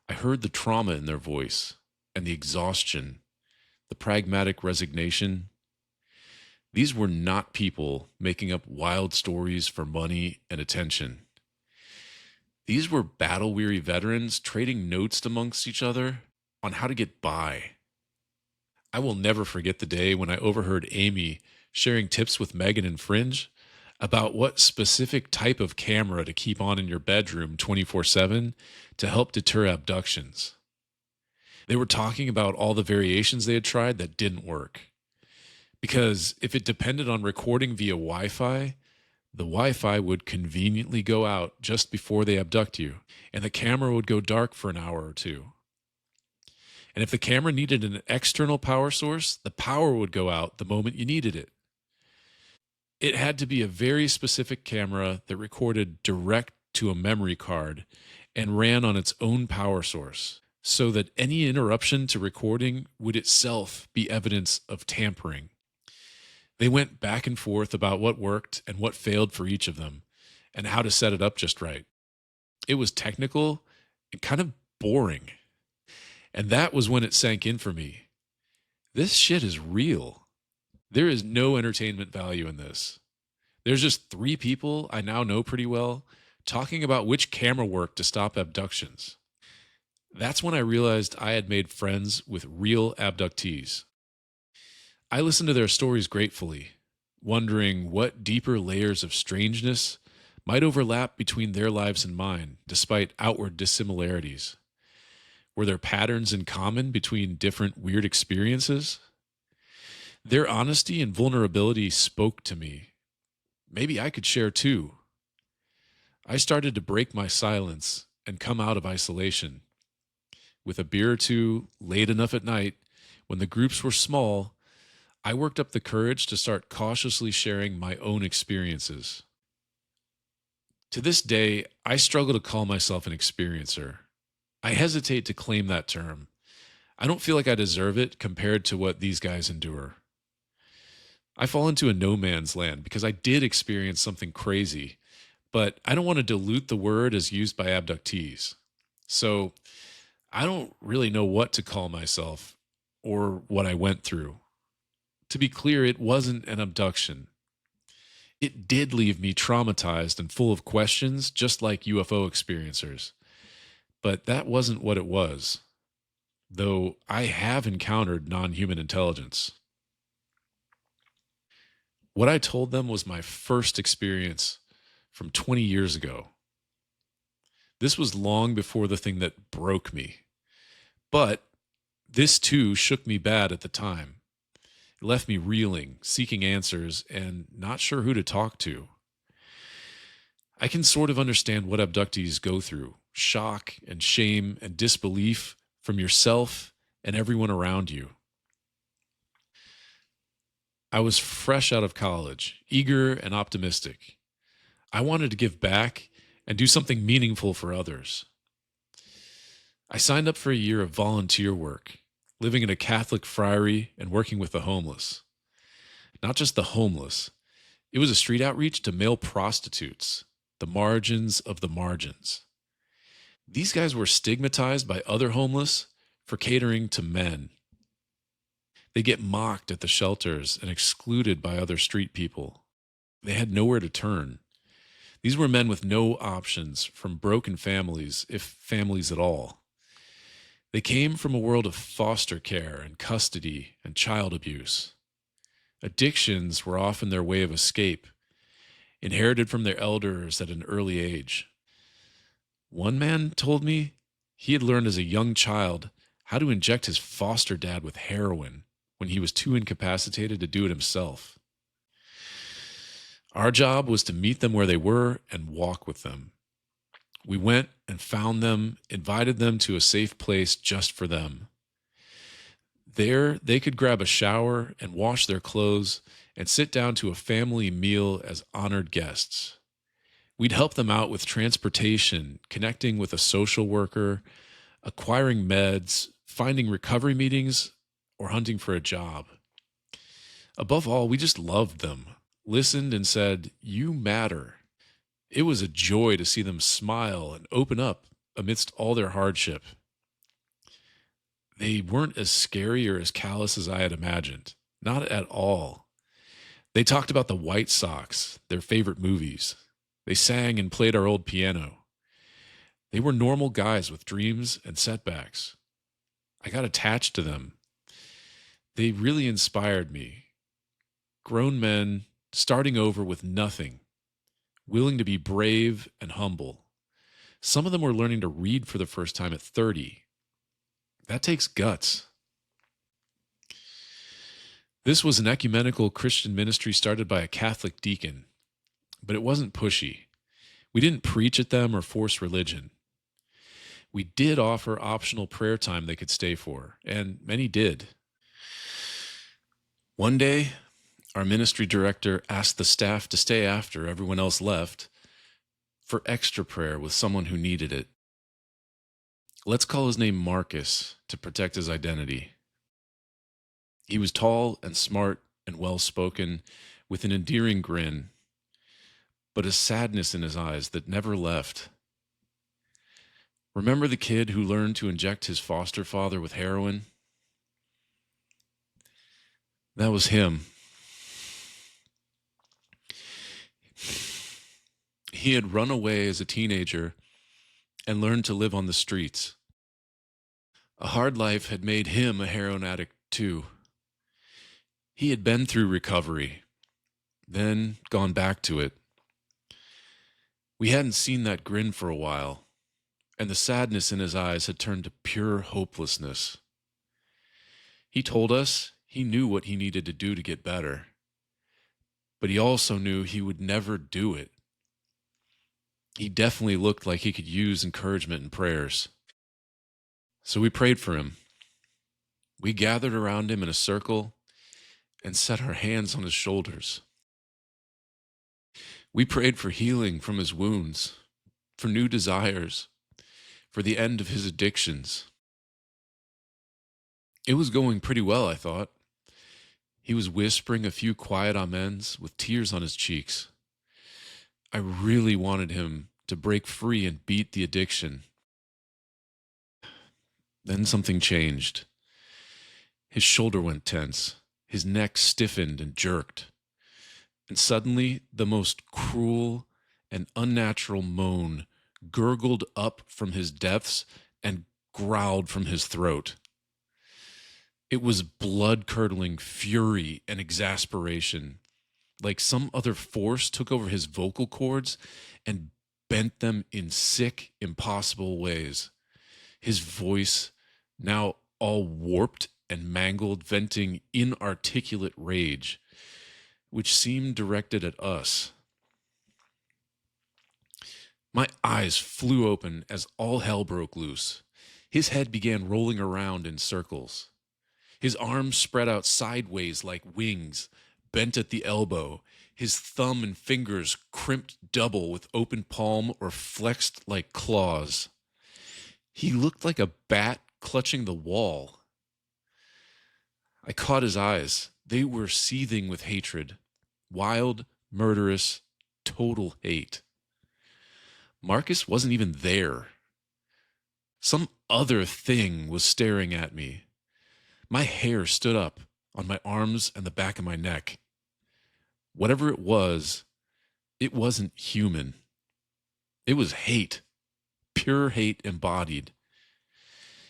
I heard the trauma in their voice and the exhaustion, the pragmatic resignation. These were not people making up wild stories for money and attention. These were battle-weary veterans trading notes amongst each other on how to get by. I will never forget the day when I overheard Amy sharing tips with Megan and Fringe about what specific type of camera to keep on in your bedroom 24/7 to help deter abductions. They were talking about all the variations they had tried that didn't work. Because if it depended on recording via Wi-Fi, the Wi-Fi would conveniently go out just before they abduct you, and the camera would go dark for an hour or two. And if the camera needed an external power source, the power would go out the moment you needed it. It had to be a very specific camera that recorded direct to a memory card and ran on its own power source, so that any interruption to recording would itself be evidence of tampering. They went back and forth about what worked and what failed for each of them, and how to set it up just right. It was technical and kind of boring. And that was when it sank in for me. This shit is real. There is no entertainment value in this. There's just 3 people I now know pretty well talking about which camera worked to stop abductions. That's when I realized I had made friends with real abductees. I listened to their stories gratefully, wondering what deeper layers of strangeness might overlap between their lives and mine, despite outward dissimilarities. Were there patterns in common between different weird experiences? Their honesty and vulnerability spoke to me. Maybe I could share too. I started to break my silence and come out of isolation. With a beer or two, late enough at night, when the groups were small, I worked up the courage to start cautiously sharing my own experiences. To this day, I struggle to call myself an experiencer. I hesitate to claim that term. I don't feel like I deserve it compared to what these guys endure. I fall into a no man's land because I did experience something crazy, but I don't want to dilute the word as used by abductees. So I don't really know what to call myself or what I went through. To be clear, it wasn't an abduction. It did leave me traumatized and full of questions, just like UFO experiencers. But that wasn't what it was, though I have encountered non-human intelligence. What I told them was my first experience from 20 years ago. This was long before the thing that broke me. But this too shook me bad at the time. It left me reeling, seeking answers, and not sure who to talk to. I can sort of understand what abductees go through: shock and shame and disbelief from yourself and everyone around you. I was fresh out of college, eager and optimistic. I wanted to give back and do something meaningful for others. I signed up for a year of volunteer work, living in a Catholic friary and working with the homeless. Not just the homeless, it was a street outreach to male prostitutes, the margins of the margins. These guys were stigmatized by other homeless for catering to men. They get mocked at the shelters and excluded by other street people. They had nowhere to turn. These were men with no options, from broken families, if families at all. They came from a world of foster care and custody and child abuse. Addictions were often their way of escape, inherited from their elders at an early age. One man told me he had learned as a young child how to inject his foster dad with heroin when he was too incapacitated to do it himself. Our job was to meet them where they were and walk with them. We went and found them, invited them to a safe place just for them. There, they could grab a shower and wash their clothes and sit down to a family meal as honored guests. We'd help them out with transportation, connecting with a social worker, acquiring meds, finding recovery meetings, or hunting for a job. Above all, we just loved them, listened, and said, "You matter." It was a joy to see them smile and open up amidst all their hardship. They weren't as scary or as callous as I had imagined. Not at all. They talked about the White Sox, their favorite movies. They sang and played our old piano. They were normal guys with dreams and setbacks. I got attached to them. They really inspired me. Grown men starting over with nothing, willing to be brave and humble. Some of them were learning to read for the first time at 30. That takes guts. This was an ecumenical Christian ministry started by a Catholic deacon, but it wasn't pushy. We didn't preach at them or force religion. We did offer optional prayer time they could stay for, and many did. One day, our ministry director asked the staff to stay after everyone else left for extra prayer with someone who needed it. Let's call his name Marcus to protect his identity. He was tall and smart and well-spoken, with an endearing grin, but a sadness in his eyes that never left. Remember the kid who learned to inject his foster father with heroin? That was him. He had run away as a teenager and learned to live on the streets. A hard life had made him a heroin addict too. He had been through recovery, then gone back to it. We hadn't seen that grin for a while, and the sadness in his eyes had turned to pure hopelessness. He told us he knew what he needed to do to get better, but he also knew he would never do it. He definitely looked like he could use encouragement and prayers. So we prayed for him. We gathered around him in a circle and set our hands on his shoulders. We prayed for healing from his wounds, for new desires, for the end of his addictions. It was going pretty well, I thought. He was whispering a few quiet amens with tears on his cheeks. I really wanted him to break free and beat the addiction. Then something changed. His shoulder went tense. His neck stiffened and jerked. And suddenly, the most cruel and unnatural moan gurgled up from his depths and growled from his throat. It was blood-curdling fury and exasperation, like some other force took over his vocal cords and bent them in sick, impossible ways. His voice, now all warped and mangled, venting inarticulate rage, which seemed directed at us. My eyes flew open as all hell broke loose. His head began rolling around in circles. His arms spread out sideways like wings, bent at the elbow. His thumb and fingers crimped double with open palm or flexed like claws. He looked like a bat clutching the wall. I caught his eyes. They were seething with hatred. Wild, murderous, total hate. Marcus wasn't even there. Some other thing was staring at me. My hair stood up. on my arms and the back of my neck. Whatever it wasn't human. It was hate, pure hate embodied.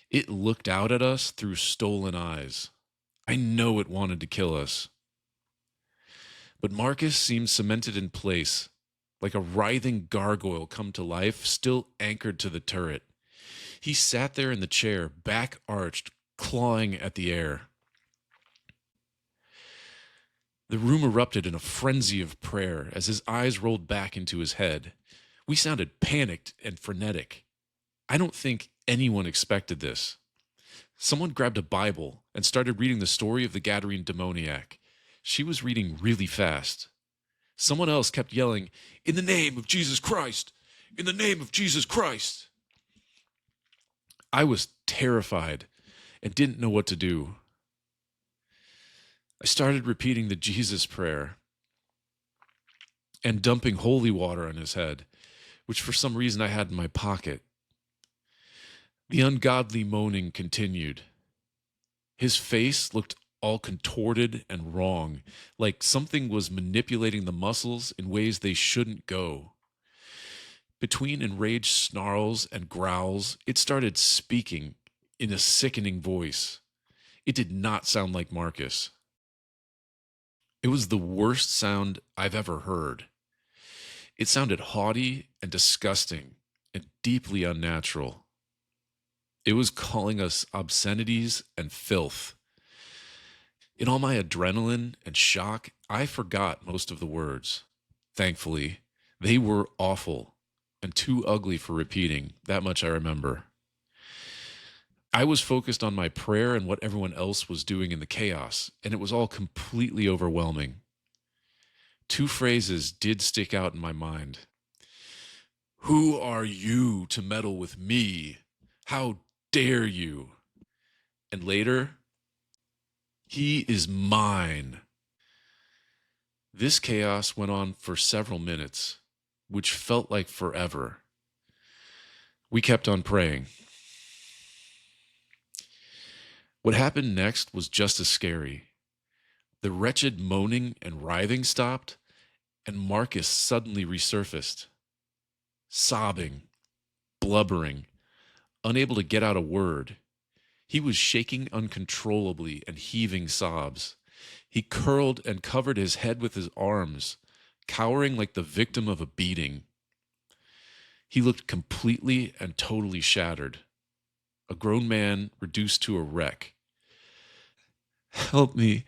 It looked out at us through stolen eyes. I know it wanted to kill us. But Marcus seemed cemented in place, like a writhing gargoyle come to life, still anchored to the turret. He sat there in the chair, back arched, clawing at the air. The room erupted in a frenzy of prayer as his eyes rolled back into his head. We sounded panicked and frenetic. I don't think anyone expected this. Someone grabbed a Bible and started reading the story of the Gadarene demoniac. She was reading really fast. Someone else kept yelling, "In the name of Jesus Christ! In the name of Jesus Christ!" I was terrified and didn't know what to do. I started repeating the Jesus prayer and dumping holy water on his head, which for some reason I had in my pocket. The ungodly moaning continued. His face looked all contorted and wrong, like something was manipulating the muscles in ways they shouldn't go. Between enraged snarls and growls, it started speaking in a sickening voice. It did not sound like Marcus. It was the worst sound I've ever heard. It sounded haughty and disgusting and deeply unnatural. It was calling us obscenities and filth. In all my adrenaline and shock, I forgot most of the words. Thankfully, they were awful and too ugly for repeating. That much I remember. I was focused on my prayer and what everyone else was doing in the chaos, and it was all completely overwhelming. Two phrases did stick out in my mind. "Who are you to meddle with me? How dare you?" And later, "He is mine." This chaos went on for several minutes, which felt like forever. We kept on praying. What happened next was just as scary. The wretched moaning and writhing stopped, and Marcus suddenly resurfaced. Sobbing, blubbering, unable to get out a word. He was shaking uncontrollably and heaving sobs. He curled and covered his head with his arms, cowering like the victim of a beating. He looked completely and totally shattered. A grown man reduced to a wreck. "Help me.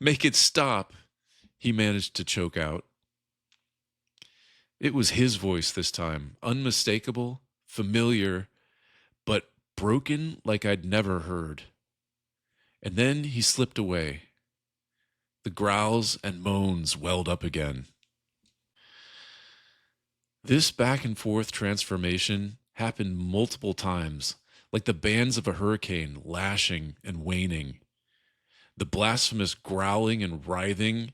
Make it stop," he managed to choke out. It was his voice this time, unmistakable, familiar, but broken like I'd never heard. And then he slipped away. The growls and moans welled up again. This back and forth transformation happened multiple times, like the bands of a hurricane lashing and waning. The blasphemous growling and writhing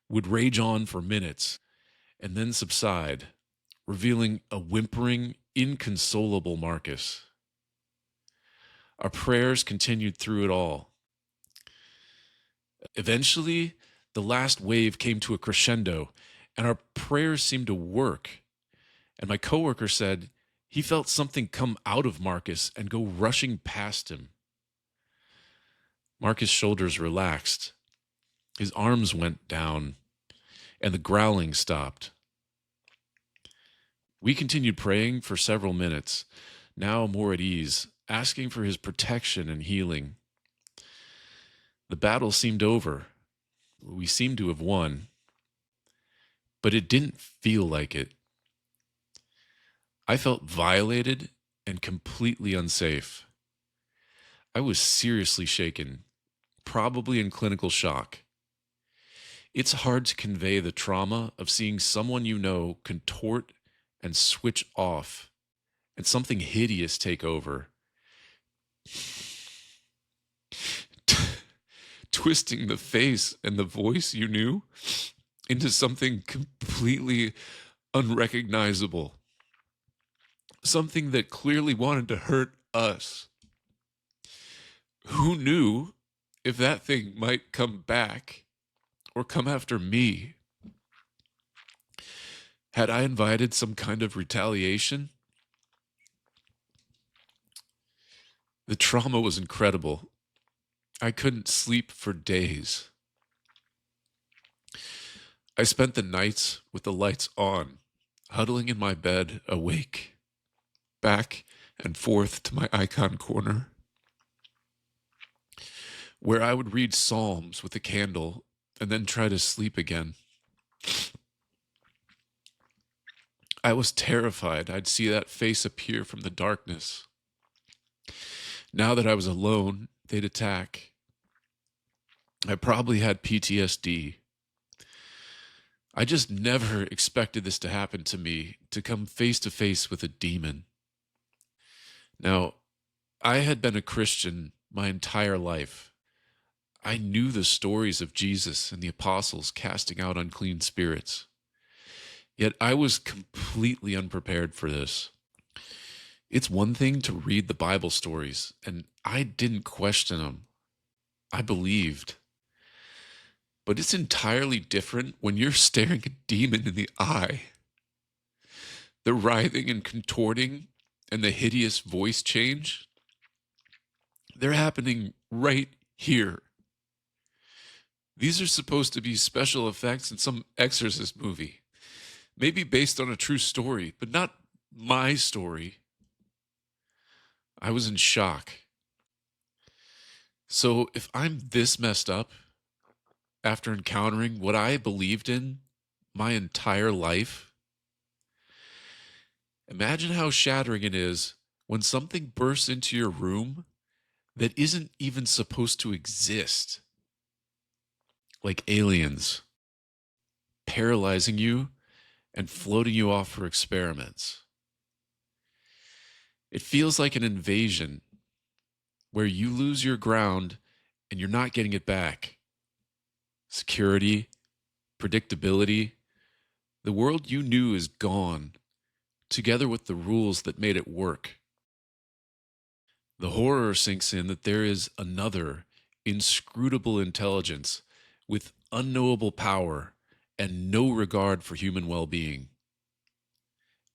would rage on for minutes and then subside, revealing a whimpering, inconsolable Marcus. Our prayers continued through it all. Eventually, the last wave came to a crescendo, and our prayers seemed to work. And my coworker said he felt something come out of Marcus and go rushing past him. Marcus' shoulders relaxed. His arms went down, and the growling stopped. We continued praying for several minutes, now more at ease, asking for his protection and healing. The battle seemed over. We seemed to have won, but it didn't feel like it. I felt violated and completely unsafe. I was seriously shaken, probably in clinical shock. It's hard to convey the trauma of seeing someone you know contort and switch off and something hideous take over. Twisting the face and the voice you knew into something completely unrecognizable. Something that clearly wanted to hurt us. Who knew if that thing might come back or come after me. Had I invited some kind of retaliation? The trauma was incredible. I couldn't sleep for days. I spent the nights with the lights on, huddling in my bed, awake, back and forth to my icon corner, where I would read Psalms with a candle and then try to sleep again. I was terrified I'd see that face appear from the darkness. Now that I was alone, they'd attack. I probably had PTSD. I just never expected this to happen to me, to come face to face with a demon. Now, I had been a Christian my entire life. I knew the stories of Jesus and the apostles casting out unclean spirits. Yet I was completely unprepared for this. It's one thing to read the Bible stories, and I didn't question them. I believed. But it's entirely different when you're staring a demon in the eye. The writhing and contorting and the hideous voice change, they're happening right here. These are supposed to be special effects in some Exorcist movie. Maybe based on a true story, but not my story. I was in shock. So if I'm this messed up after encountering what I believed in my entire life, imagine how shattering it is when something bursts into your room that isn't even supposed to exist. Like aliens, paralyzing you and floating you off for experiments. It feels like an invasion where you lose your ground and you're not getting it back. Security, predictability, the world you knew is gone, together with the rules that made it work. The horror sinks in that there is another inscrutable intelligence with unknowable power and no regard for human well-being.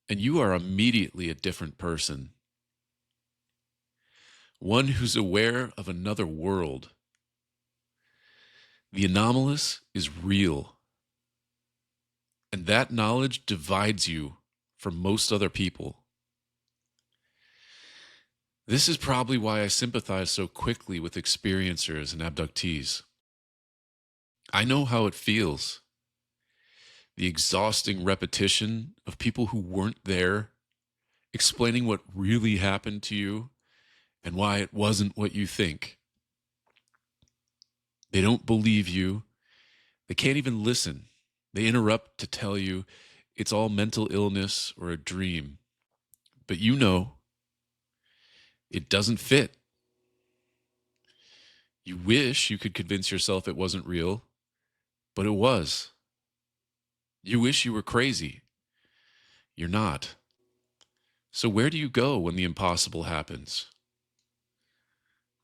And you are immediately a different person. One who's aware of another world. The anomalous is real. And that knowledge divides you from most other people. This is probably why I sympathize so quickly with experiencers and abductees. I know how it feels. The exhausting repetition of people who weren't there, explaining what really happened to you and why it wasn't what you think. They don't believe you. They can't even listen. They interrupt to tell you it's all mental illness or a dream. But you know, it doesn't fit. You wish you could convince yourself it wasn't real, but it was. You wish you were crazy. You're not. So where do you go when the impossible happens?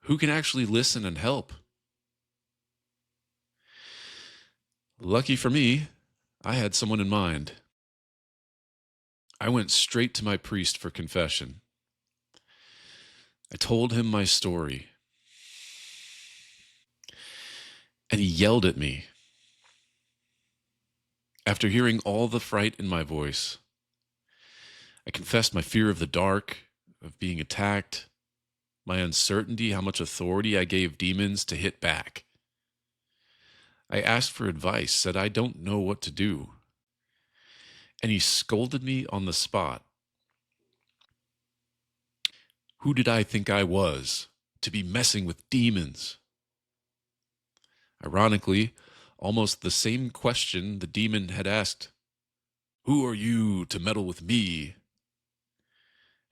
Who can actually listen and help? Lucky for me, I had someone in mind. I went straight to my priest for confession. I told him my story. And he yelled at me. After hearing all the fright in my voice, I confessed my fear of the dark, of being attacked, my uncertainty, how much authority I gave demons to hit back. I asked for advice, said I don't know what to do. And he scolded me on the spot. Who did I think I was to be messing with demons? Ironically, almost the same question the demon had asked. Who are you to meddle with me?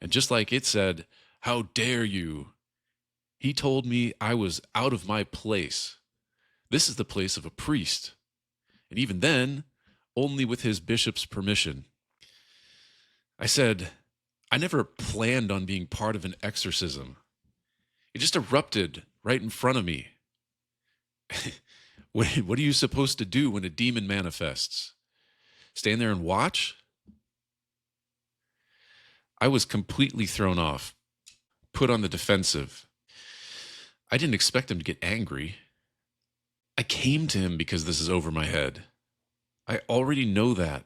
And just like it said, how dare you? He told me I was out of my place. This is the place of a priest. And even then, only with his bishop's permission. I said, I never planned on being part of an exorcism. It just erupted right in front of me. What are you supposed to do when a demon manifests? Stand there and watch? I was completely thrown off, put on the defensive. I didn't expect him to get angry. I came to him because this is over my head. I already know that.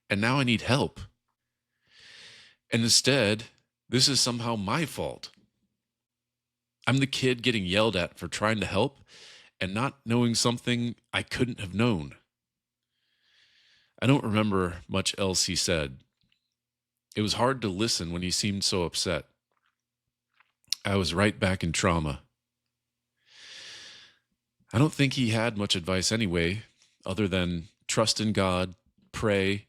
And now I need help. And instead, this is somehow my fault. I'm the kid getting yelled at for trying to help and not knowing something I couldn't have known. I don't remember much else he said. It was hard to listen when he seemed so upset. I was right back in trauma. I don't think he had much advice anyway, other than trust in God, pray,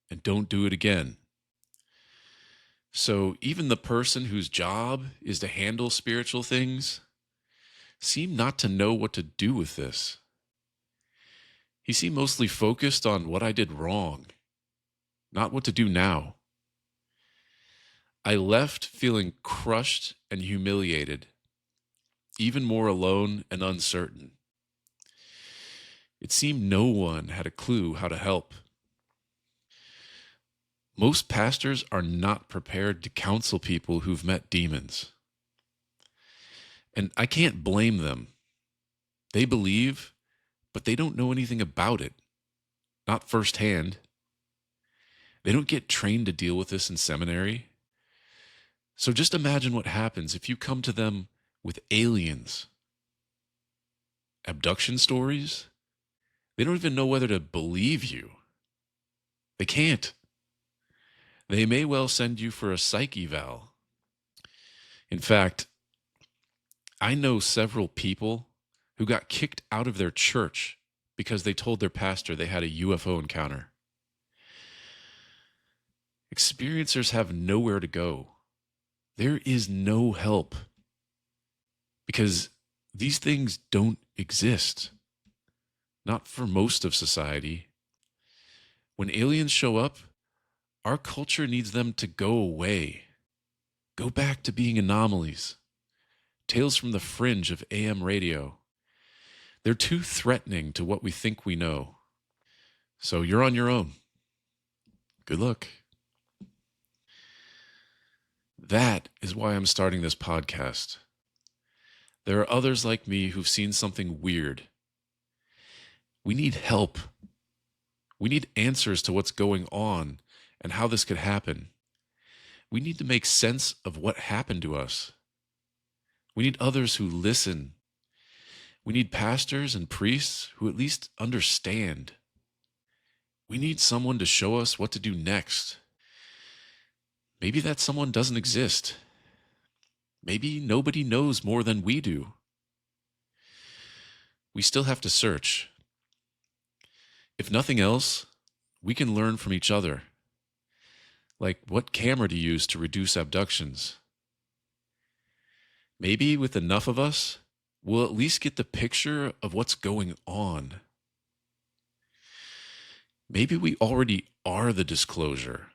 and don't do it again. So even the person whose job is to handle spiritual things seemed not to know what to do with this. He seemed mostly focused on what I did wrong, not what to do now. I left feeling crushed and humiliated, even more alone and uncertain. It seemed no one had a clue how to help. Most pastors are not prepared to counsel people who've met demons. And I can't blame them. They believe, but they don't know anything about it. Not firsthand. They don't get trained to deal with this in seminary. So just imagine what happens if you come to them with aliens, abduction stories. They don't even know whether to believe you. They can't. They may well send you for a psych eval. In fact, I know several people who got kicked out of their church because they told their pastor they had a UFO encounter. Experiencers have nowhere to go. There is no help because these things don't exist. Not for most of society. When aliens show up, our culture needs them to go away. Go back to being anomalies. Tales from the fringe of AM radio. They're too threatening to what we think we know. So you're on your own. Good luck. That is why I'm starting this podcast. There are others like me who've seen something weird. We need help. We need answers to what's going on and how this could happen. We need to make sense of what happened to us. We need others who listen. We need pastors and priests who at least understand. We need someone to show us what to do next. Maybe that someone doesn't exist. Maybe nobody knows more than we do. We still have to search. If nothing else, we can learn from each other. Like what camera to use to reduce abductions. Maybe with enough of us, we'll at least get the picture of what's going on. Maybe we already are the disclosure.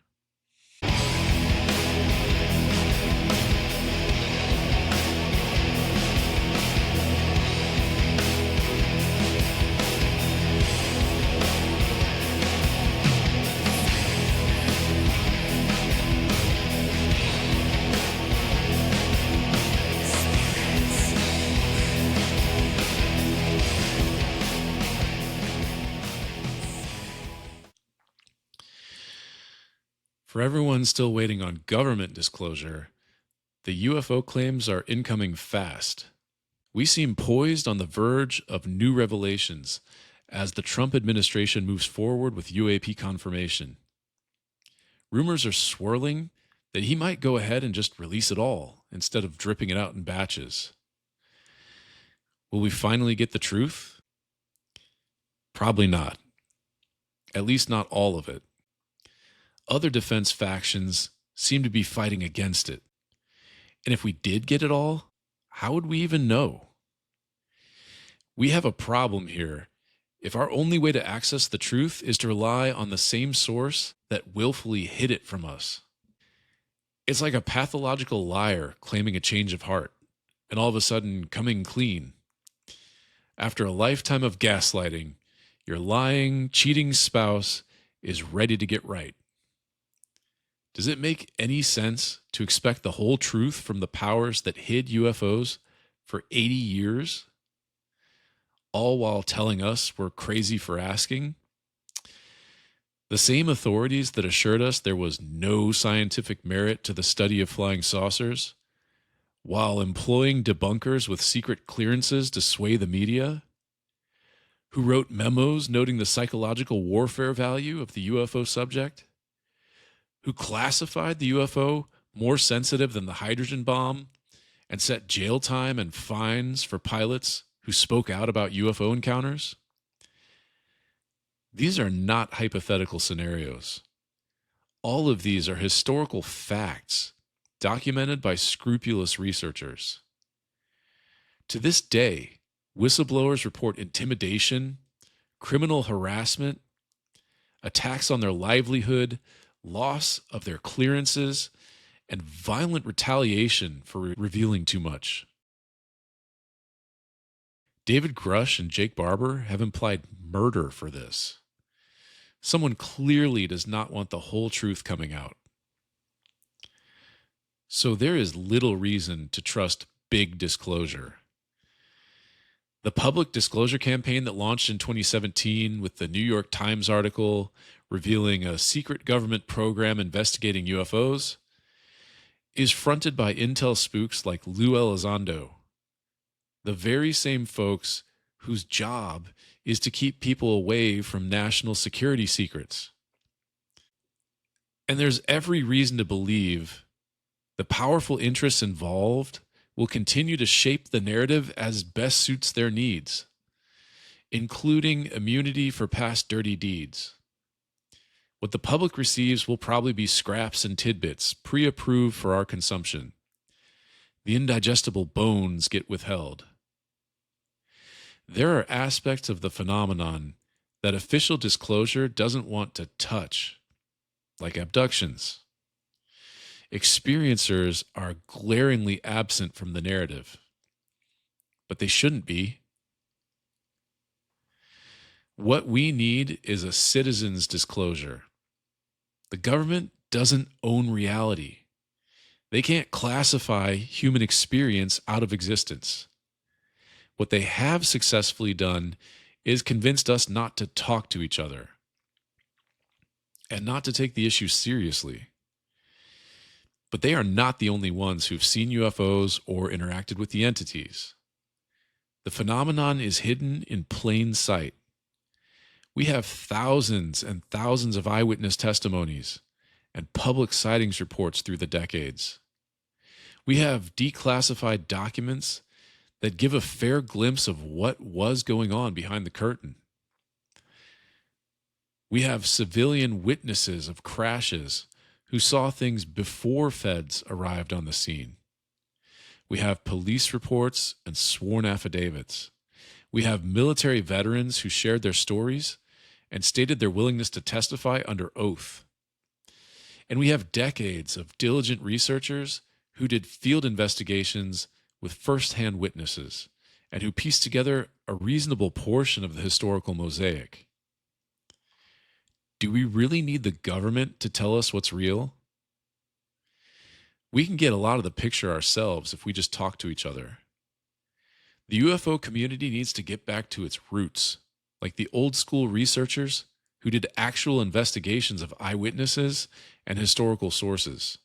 For everyone still waiting on government disclosure, the UFO claims are incoming fast. We seem poised on the verge of new revelations as the Trump administration moves forward with UAP Confirmation. Rumors are swirling that he might go ahead and just release it all instead of dripping it out in batches. Will we finally get the truth? Probably not. At least not all of it. Other defense factions seem to be fighting against it. And if we did get it all, how would we even know? We have a problem here if our only way to access the truth is to rely on the same source that willfully hid it from us. It's like a pathological liar claiming a change of heart and all of a sudden coming clean. After a lifetime of gaslighting, your lying, cheating spouse is ready to get right. Does it make any sense to expect the whole truth from the powers that hid UFOs for 80 years, all while telling us we're crazy for asking? The same authorities that assured us there was no scientific merit to the study of flying saucers, while employing debunkers with secret clearances to sway the media, who wrote memos noting the psychological warfare value of the UFO subject, who classified the UFO more sensitive than the hydrogen bomb and set jail time and fines for pilots who spoke out about UFO encounters. These are not hypothetical scenarios. All of these are historical facts documented by scrupulous researchers. To this day, whistleblowers report intimidation, criminal harassment, attacks on their livelihood, loss of their clearances, and violent retaliation for revealing too much. David Grush and Jake Barber have implied murder for this. Someone clearly does not want the whole truth coming out. So there is little reason to trust big disclosure. The public disclosure campaign that launched in 2017 with the New York Times article revealing a secret government program investigating UFOs is fronted by intel spooks like Lou Elizondo, the very same folks whose job is to keep people away from national security secrets. And there's every reason to believe the powerful interests involved will continue to shape the narrative as best suits their needs, including immunity for past dirty deeds. What the public receives will probably be scraps and tidbits, pre-approved for our consumption. The indigestible bones get withheld. There are aspects of the phenomenon that official disclosure doesn't want to touch, like abductions. Experiencers are glaringly absent from the narrative, but they shouldn't be. What we need is a citizen's disclosure. The government doesn't own reality. They can't classify human experience out of existence. What they have successfully done is convinced us not to talk to each other and not to take the issue seriously. But they are not the only ones who've seen UFOs or interacted with the entities. The phenomenon is hidden in plain sight. We have thousands and thousands of eyewitness testimonies and public sightings reports through the decades. We have declassified documents that give a fair glimpse of what was going on behind the curtain. We have civilian witnesses of crashes who saw things before feds arrived on the scene. We have police reports and sworn affidavits. We have military veterans who shared their stories and stated their willingness to testify under oath. And we have decades of diligent researchers who did field investigations with first-hand witnesses and who pieced together a reasonable portion of the historical mosaic. Do we really need the government to tell us what's real? We can get a lot of the picture ourselves if we just talk to each other. The UFO community needs to get back to its roots, like the old school researchers who did actual investigations of eyewitnesses and historical sources.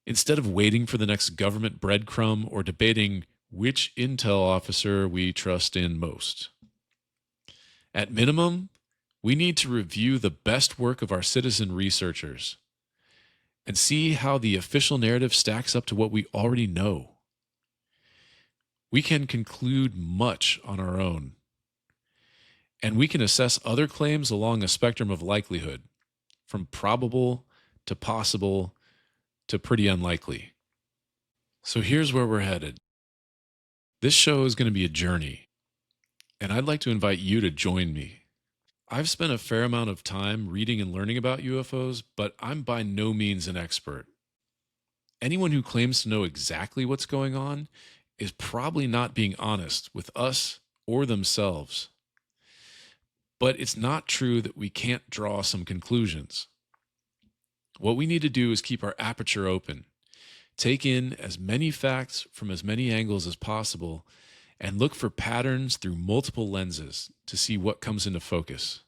Instead of waiting for the next government breadcrumb or debating which intel officer we trust in most. At minimum, we need to review the best work of our citizen researchers and see how the official narrative stacks up to what we already know. We can conclude much on our own, and we can assess other claims along a spectrum of likelihood, from probable to possible to pretty unlikely. So here's where we're headed. This show is going to be a journey, and I'd like to invite you to join me. I've spent a fair amount of time reading and learning about UFOs, but I'm by no means an expert. Anyone who claims to know exactly what's going on is probably not being honest with us or themselves. But it's not true that we can't draw some conclusions. What we need to do is keep our aperture open, take in as many facts from as many angles as possible, and look for patterns through multiple lenses to see what comes into focus.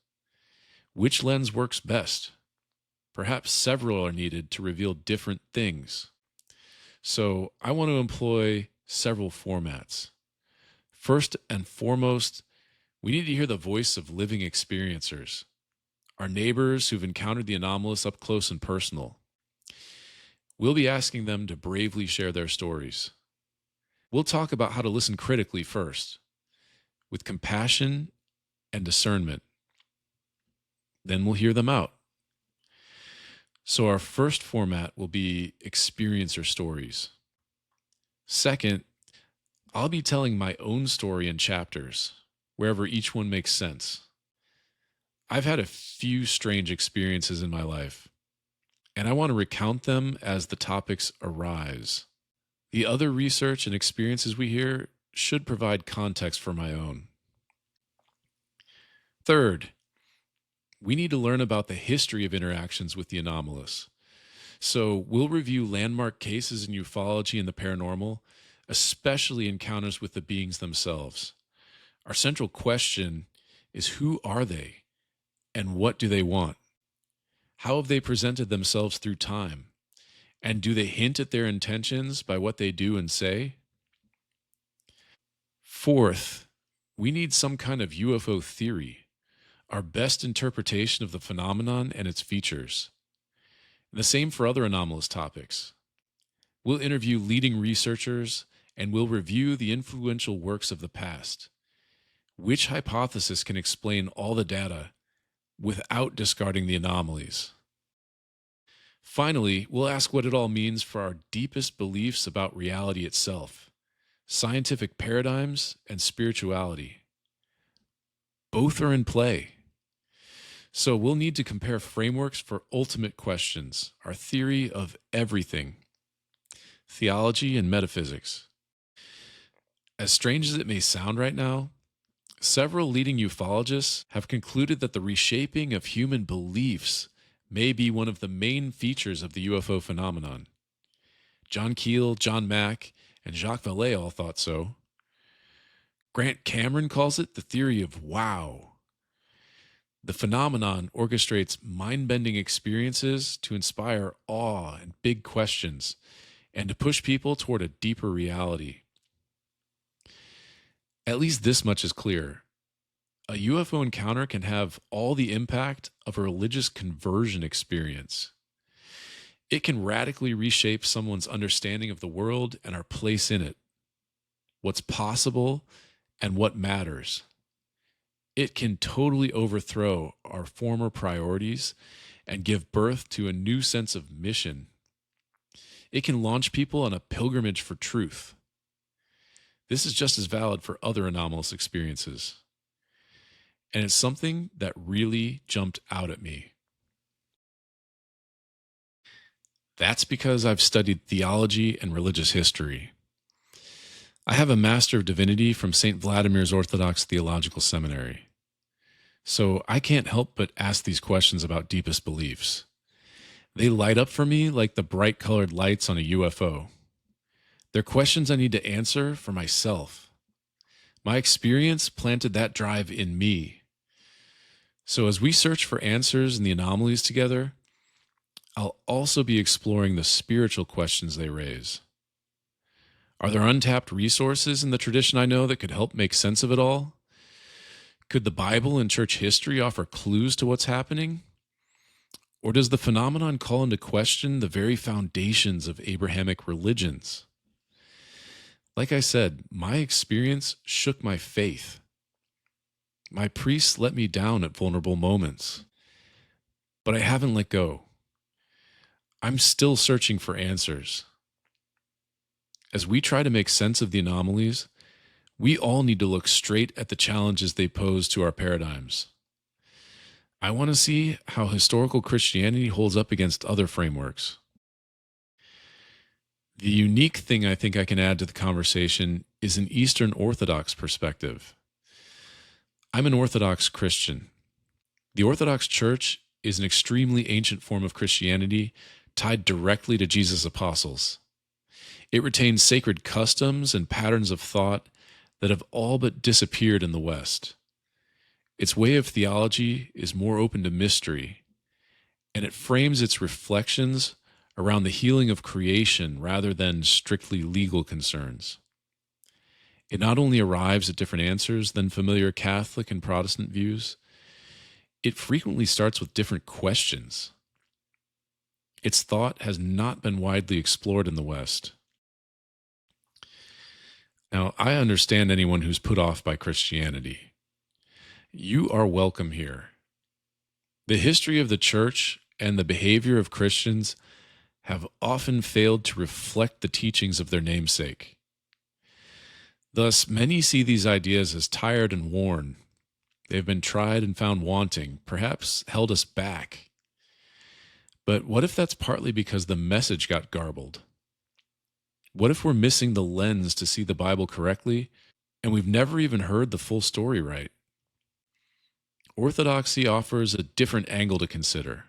Which lens works best? Perhaps several are needed to reveal different things. So I want to employ several formats. First and foremost, we need to hear the voice of living experiencers, our neighbors who've encountered the anomalous up close and personal. We'll be asking them to bravely share their stories. We'll talk about how to listen critically first, with compassion and discernment. Then we'll hear them out. So our first format will be experiencer stories. Second, I'll be telling my own story in chapters, wherever each one makes sense. I've had a few strange experiences in my life, and I want to recount them as the topics arise. The other research and experiences we hear should provide context for my own. Third, we need to learn about the history of interactions with the anomalous. So we'll review landmark cases in ufology and the paranormal, especially encounters with the beings themselves. Our central question is, who are they and what do they want? How have they presented themselves through time? And do they hint at their intentions by what they do and say? Fourth, we need some kind of UFO theory, our best interpretation of the phenomenon and its features. And the same for other anomalous topics. We'll interview leading researchers and we'll review the influential works of the past. Which hypothesis can explain all the data without discarding the anomalies? Finally, we'll ask what it all means for our deepest beliefs about reality itself, scientific paradigms, and spirituality. Both are in play. So we'll need to compare frameworks for ultimate questions, our theory of everything, theology and metaphysics. As strange as it may sound right now, several leading ufologists have concluded that the reshaping of human beliefs may be one of the main features of the UFO phenomenon. John Keel, John Mack, and Jacques Vallée all thought so. Grant Cameron calls it the theory of wow. The phenomenon orchestrates mind-bending experiences to inspire awe and big questions, and to push people toward a deeper reality. At least this much is clear. A UFO encounter can have all the impact of a religious conversion experience. It can radically reshape someone's understanding of the world and our place in it, what's possible and what matters. It can totally overthrow our former priorities and give birth to a new sense of mission. It can launch people on a pilgrimage for truth. This is just as valid for other anomalous experiences. And it's something that really jumped out at me. That's because I've studied theology and religious history. I have a Master of Divinity from St. Vladimir's Orthodox Theological Seminary. So I can't help but ask these questions about deepest beliefs. They light up for me like the bright colored lights on a UFO. They're questions I need to answer for myself. My experience planted that drive in me. So as we search for answers in the anomalies together, I'll also be exploring the spiritual questions they raise. Are there untapped resources in the tradition I know that could help make sense of it all? Could the Bible and church history offer clues to what's happening? Or does the phenomenon call into question the very foundations of Abrahamic religions? Like I said, my experience shook my faith. My priests let me down at vulnerable moments, but I haven't let go. I'm still searching for answers. As we try to make sense of the anomalies, we all need to look straight at the challenges they pose to our paradigms. I want to see how historical Christianity holds up against other frameworks. The unique thing I think I can add to the conversation is an Eastern Orthodox perspective. I'm an Orthodox Christian. The Orthodox Church is an extremely ancient form of Christianity tied directly to Jesus' apostles. It retains sacred customs and patterns of thought that have all but disappeared in the West. Its way of theology is more open to mystery, and it frames its reflections around the healing of creation rather than strictly legal concerns. It not only arrives at different answers than familiar Catholic and Protestant views, it frequently starts with different questions. Its thought has not been widely explored in the West. Now, I understand anyone who's put off by Christianity. You are welcome here. The history of the church and the behavior of Christians have often failed to reflect the teachings of their namesake. Thus, many see these ideas as tired and worn. They've been tried and found wanting, perhaps held us back. But what if that's partly because the message got garbled? What if we're missing the lens to see the Bible correctly, and we've never even heard the full story right? Orthodoxy offers a different angle to consider.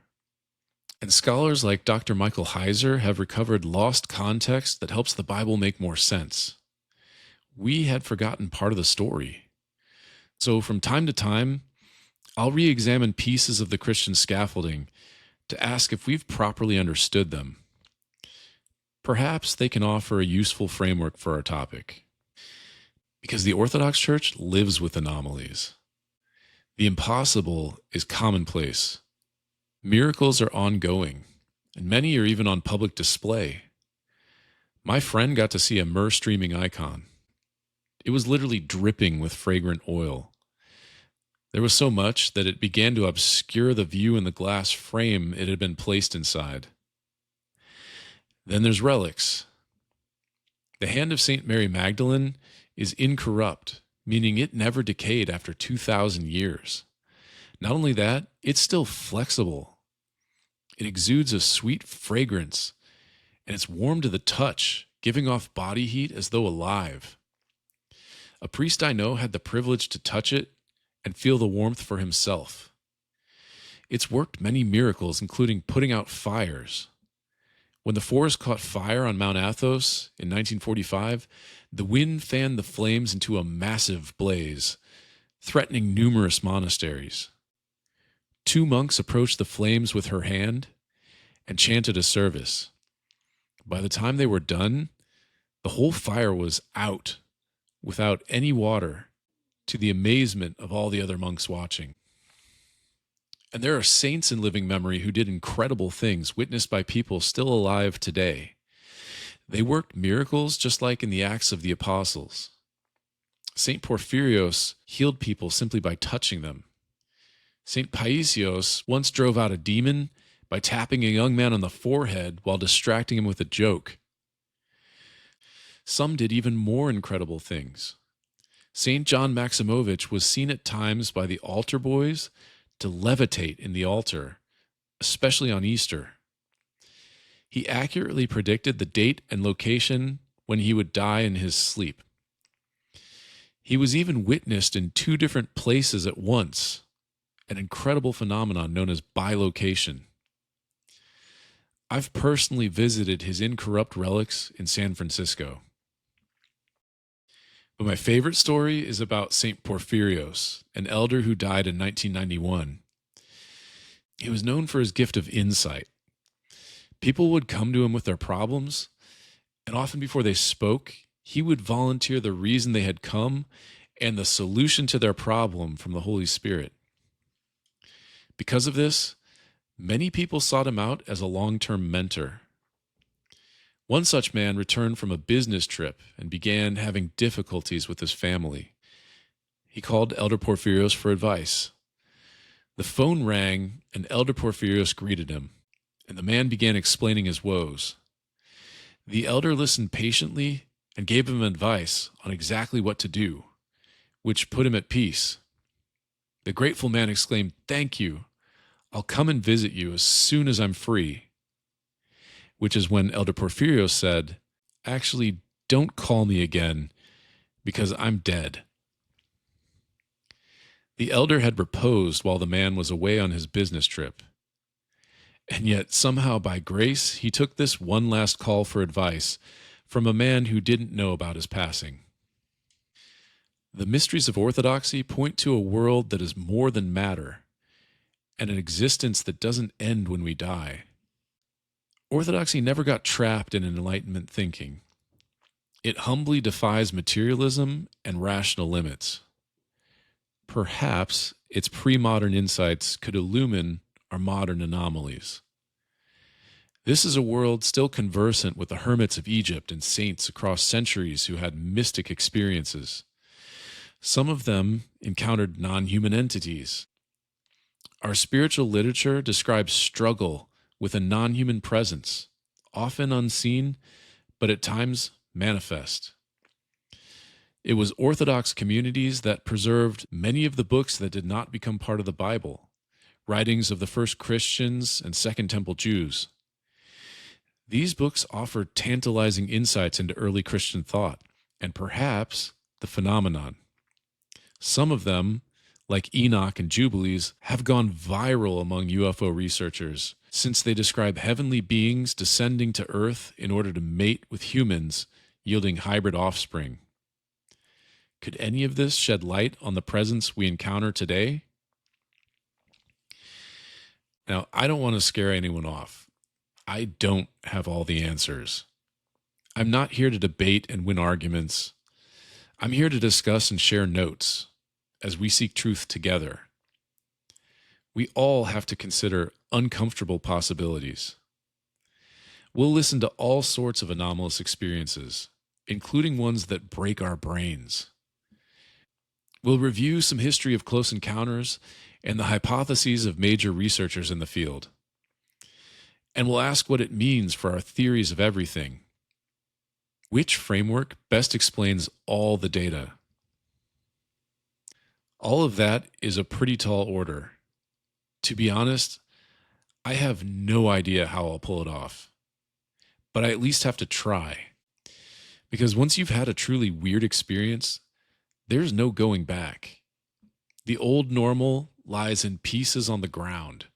And scholars like Dr. Michael Heiser have recovered lost context that helps the Bible make more sense. We had forgotten part of the story. So from time to time, I'll re-examine pieces of the Christian scaffolding to ask if we've properly understood them. Perhaps they can offer a useful framework for our topic. Because the Orthodox Church lives with anomalies. The impossible is commonplace. Miracles are ongoing, and many are even on public display. My friend got to see a myrrh streaming icon. It was literally dripping with fragrant oil. There was so much that it began to obscure the view in the glass frame it had been placed inside. Then there's relics. The hand of St. Mary Magdalene is incorrupt, meaning it never decayed after 2,000 years. Not only that, it's still flexible. It exudes a sweet fragrance, and it's warm to the touch, giving off body heat as though alive. A priest I know had the privilege to touch it and feel the warmth for himself. It's worked many miracles, including putting out fires. When the forest caught fire on Mount Athos in 1945, the wind fanned the flames into a massive blaze, threatening numerous monasteries. 2 monks approached the flames with her hand and chanted a service. By the time they were done, the whole fire was out, without any water, to the amazement of all the other monks watching. And there are saints in living memory who did incredible things witnessed by people still alive today. They worked miracles just like in the Acts of the Apostles. St. Porphyrios healed people simply by touching them. St. Paisios once drove out a demon by tapping a young man on the forehead while distracting him with a joke. Some did even more incredible things. St. John Maximovich was seen at times by the altar boys to levitate in the altar, especially on Easter. He accurately predicted the date and location when he would die in his sleep. He was even witnessed in 2 different places at once, an incredible phenomenon known as bilocation. I've personally visited his incorrupt relics in San Francisco. But my favorite story is about St. Porphyrios, an elder who died in 1991. He was known for his gift of insight. People would come to him with their problems, and often before they spoke, he would volunteer the reason they had come and the solution to their problem from the Holy Spirit. Because of this, many people sought him out as a long-term mentor. One such man returned from a business trip and began having difficulties with his family. He called Elder Porphyrios for advice. The phone rang, and Elder Porphyrios greeted him, and the man began explaining his woes. The elder listened patiently and gave him advice on exactly what to do, which put him at peace. The grateful man exclaimed, "Thank you. I'll come and visit you as soon as I'm free." Which is when Elder Porphyrios said, "Actually, don't call me again, because I'm dead." The elder had proposed while the man was away on his business trip. And yet, somehow by grace, he took this one last call for advice from a man who didn't know about his passing. The mysteries of orthodoxy point to a world that is more than matter, and an existence that doesn't end when we die. Orthodoxy never got trapped in Enlightenment thinking. It humbly defies materialism and rational limits. Perhaps its pre-modern insights could illumine our modern anomalies. This is a world still conversant with the hermits of Egypt and saints across centuries who had mystic experiences. Some of them encountered non-human entities. Our spiritual literature describes struggle with a non-human presence, often unseen, but at times manifest. It was Orthodox communities that preserved many of the books that did not become part of the Bible, writings of the first Christians and Second Temple Jews. These books offered tantalizing insights into early Christian thought, and perhaps the phenomenon. Some of them, like Enoch and Jubilees, have gone viral among UFO researchers since they describe heavenly beings descending to Earth in order to mate with humans, yielding hybrid offspring. Could any of this shed light on the presence we encounter today? Now, I don't want to scare anyone off. I don't have all the answers. I'm not here to debate and win arguments. I'm here to discuss and share notes as we seek truth together. We all have to consider uncomfortable possibilities. We'll listen to all sorts of anomalous experiences, including ones that break our brains. We'll review some history of close encounters and the hypotheses of major researchers in the field. And we'll ask what it means for our theories of everything. Which framework best explains all the data? All of that is a pretty tall order. To be honest, I have no idea how I'll pull it off. But I at least have to try. Because once you've had a truly weird experience, there's no going back. The old normal lies in pieces on the ground.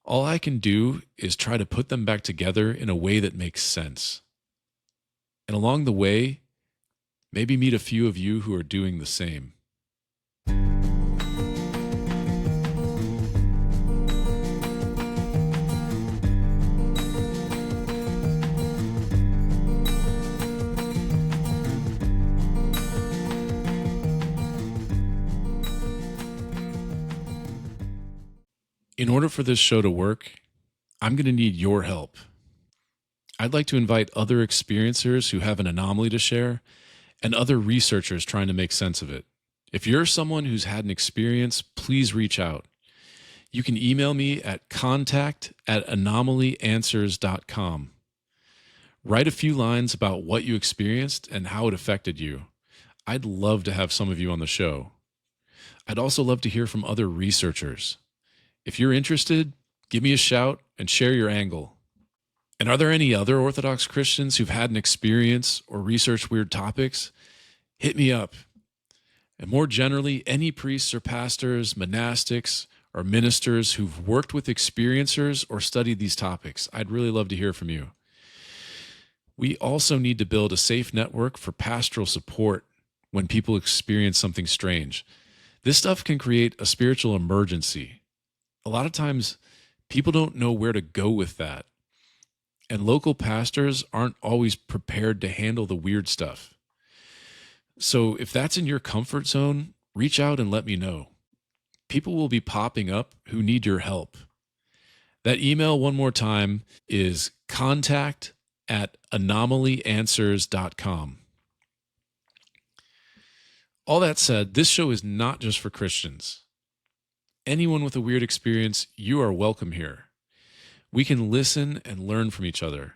All I can do is try to put them back together in a way that makes sense. And along the way, maybe meet a few of you who are doing the same. In order for this show to work, I'm going to need your help. I'd like to invite other experiencers who have an anomaly to share and other researchers trying to make sense of it. If you're someone who's had an experience, please reach out. You can email me at contact@anomalyanswers.com. Write a few lines about what you experienced and how it affected you. I'd love to have some of you on the show. I'd also love to hear from other researchers. If you're interested, give me a shout and share your angle. And are there any other Orthodox Christians who've had an experience or researched weird topics? Hit me up. And more generally, any priests or pastors, monastics, or ministers who've worked with experiencers or studied these topics. I'd really love to hear from you. We also need to build a safe network for pastoral support when people experience something strange. This stuff can create a spiritual emergency. A lot of times, people don't know where to go with that. And local pastors aren't always prepared to handle the weird stuff. So if that's in your comfort zone, reach out and let me know. People will be popping up who need your help. That email, one more time, is contact@anomalyanswers.com. All that said, this show is not just for Christians. Anyone with a weird experience, you are welcome here. We can listen and learn from each other.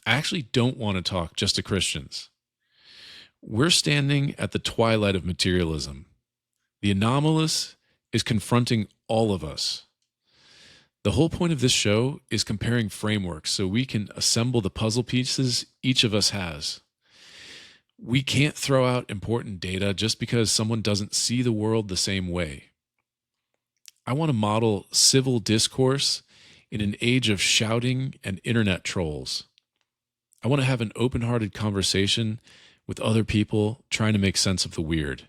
I actually don't want to talk just to Christians. We're standing at the twilight of materialism. The anomalous is confronting all of us. The whole point of this show is comparing frameworks so we can assemble the puzzle pieces each of us has. We can't throw out important data just because someone doesn't see the world the same way. I want to model civil discourse in an age of shouting and internet trolls. I want to have an open-hearted conversation with other people trying to make sense of the weird.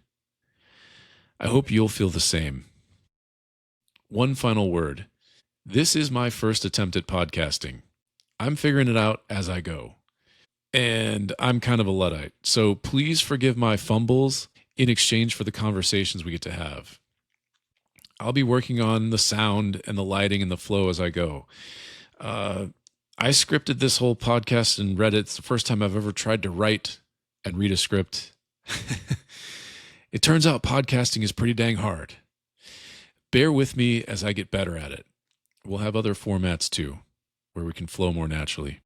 I hope you'll feel the same. One final word. This is my first attempt at podcasting. I'm figuring it out as I go. And I'm kind of a Luddite, so please forgive my fumbles in exchange for the conversations we get to have. I'll be working on the sound and the lighting and the flow as I go. I scripted this whole podcast and read it. It's the first time I've ever tried to write and read a script. It turns out podcasting is pretty dang hard. Bear with me as I get better at it. We'll have other formats too, where we can flow more naturally.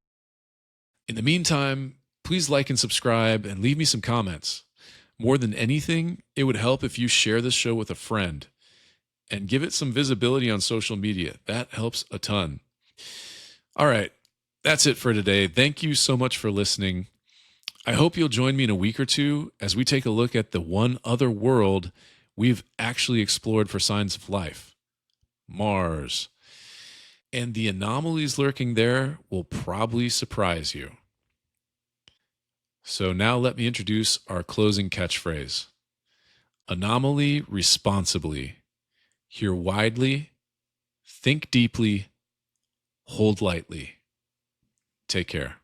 In the meantime, please like and subscribe and leave me some comments. More than anything, it would help if you share this show with a friend and give it some visibility on social media. That helps a ton. All right, that's it for today. Thank you so much for listening. I hope you'll join me in a week or two as we take a look at the one other world we've actually explored for signs of life, Mars. And the anomalies lurking there will probably surprise you. So now let me introduce our closing catchphrase. Anomaly responsibly. Hear widely. Think deeply. Hold lightly. Take care.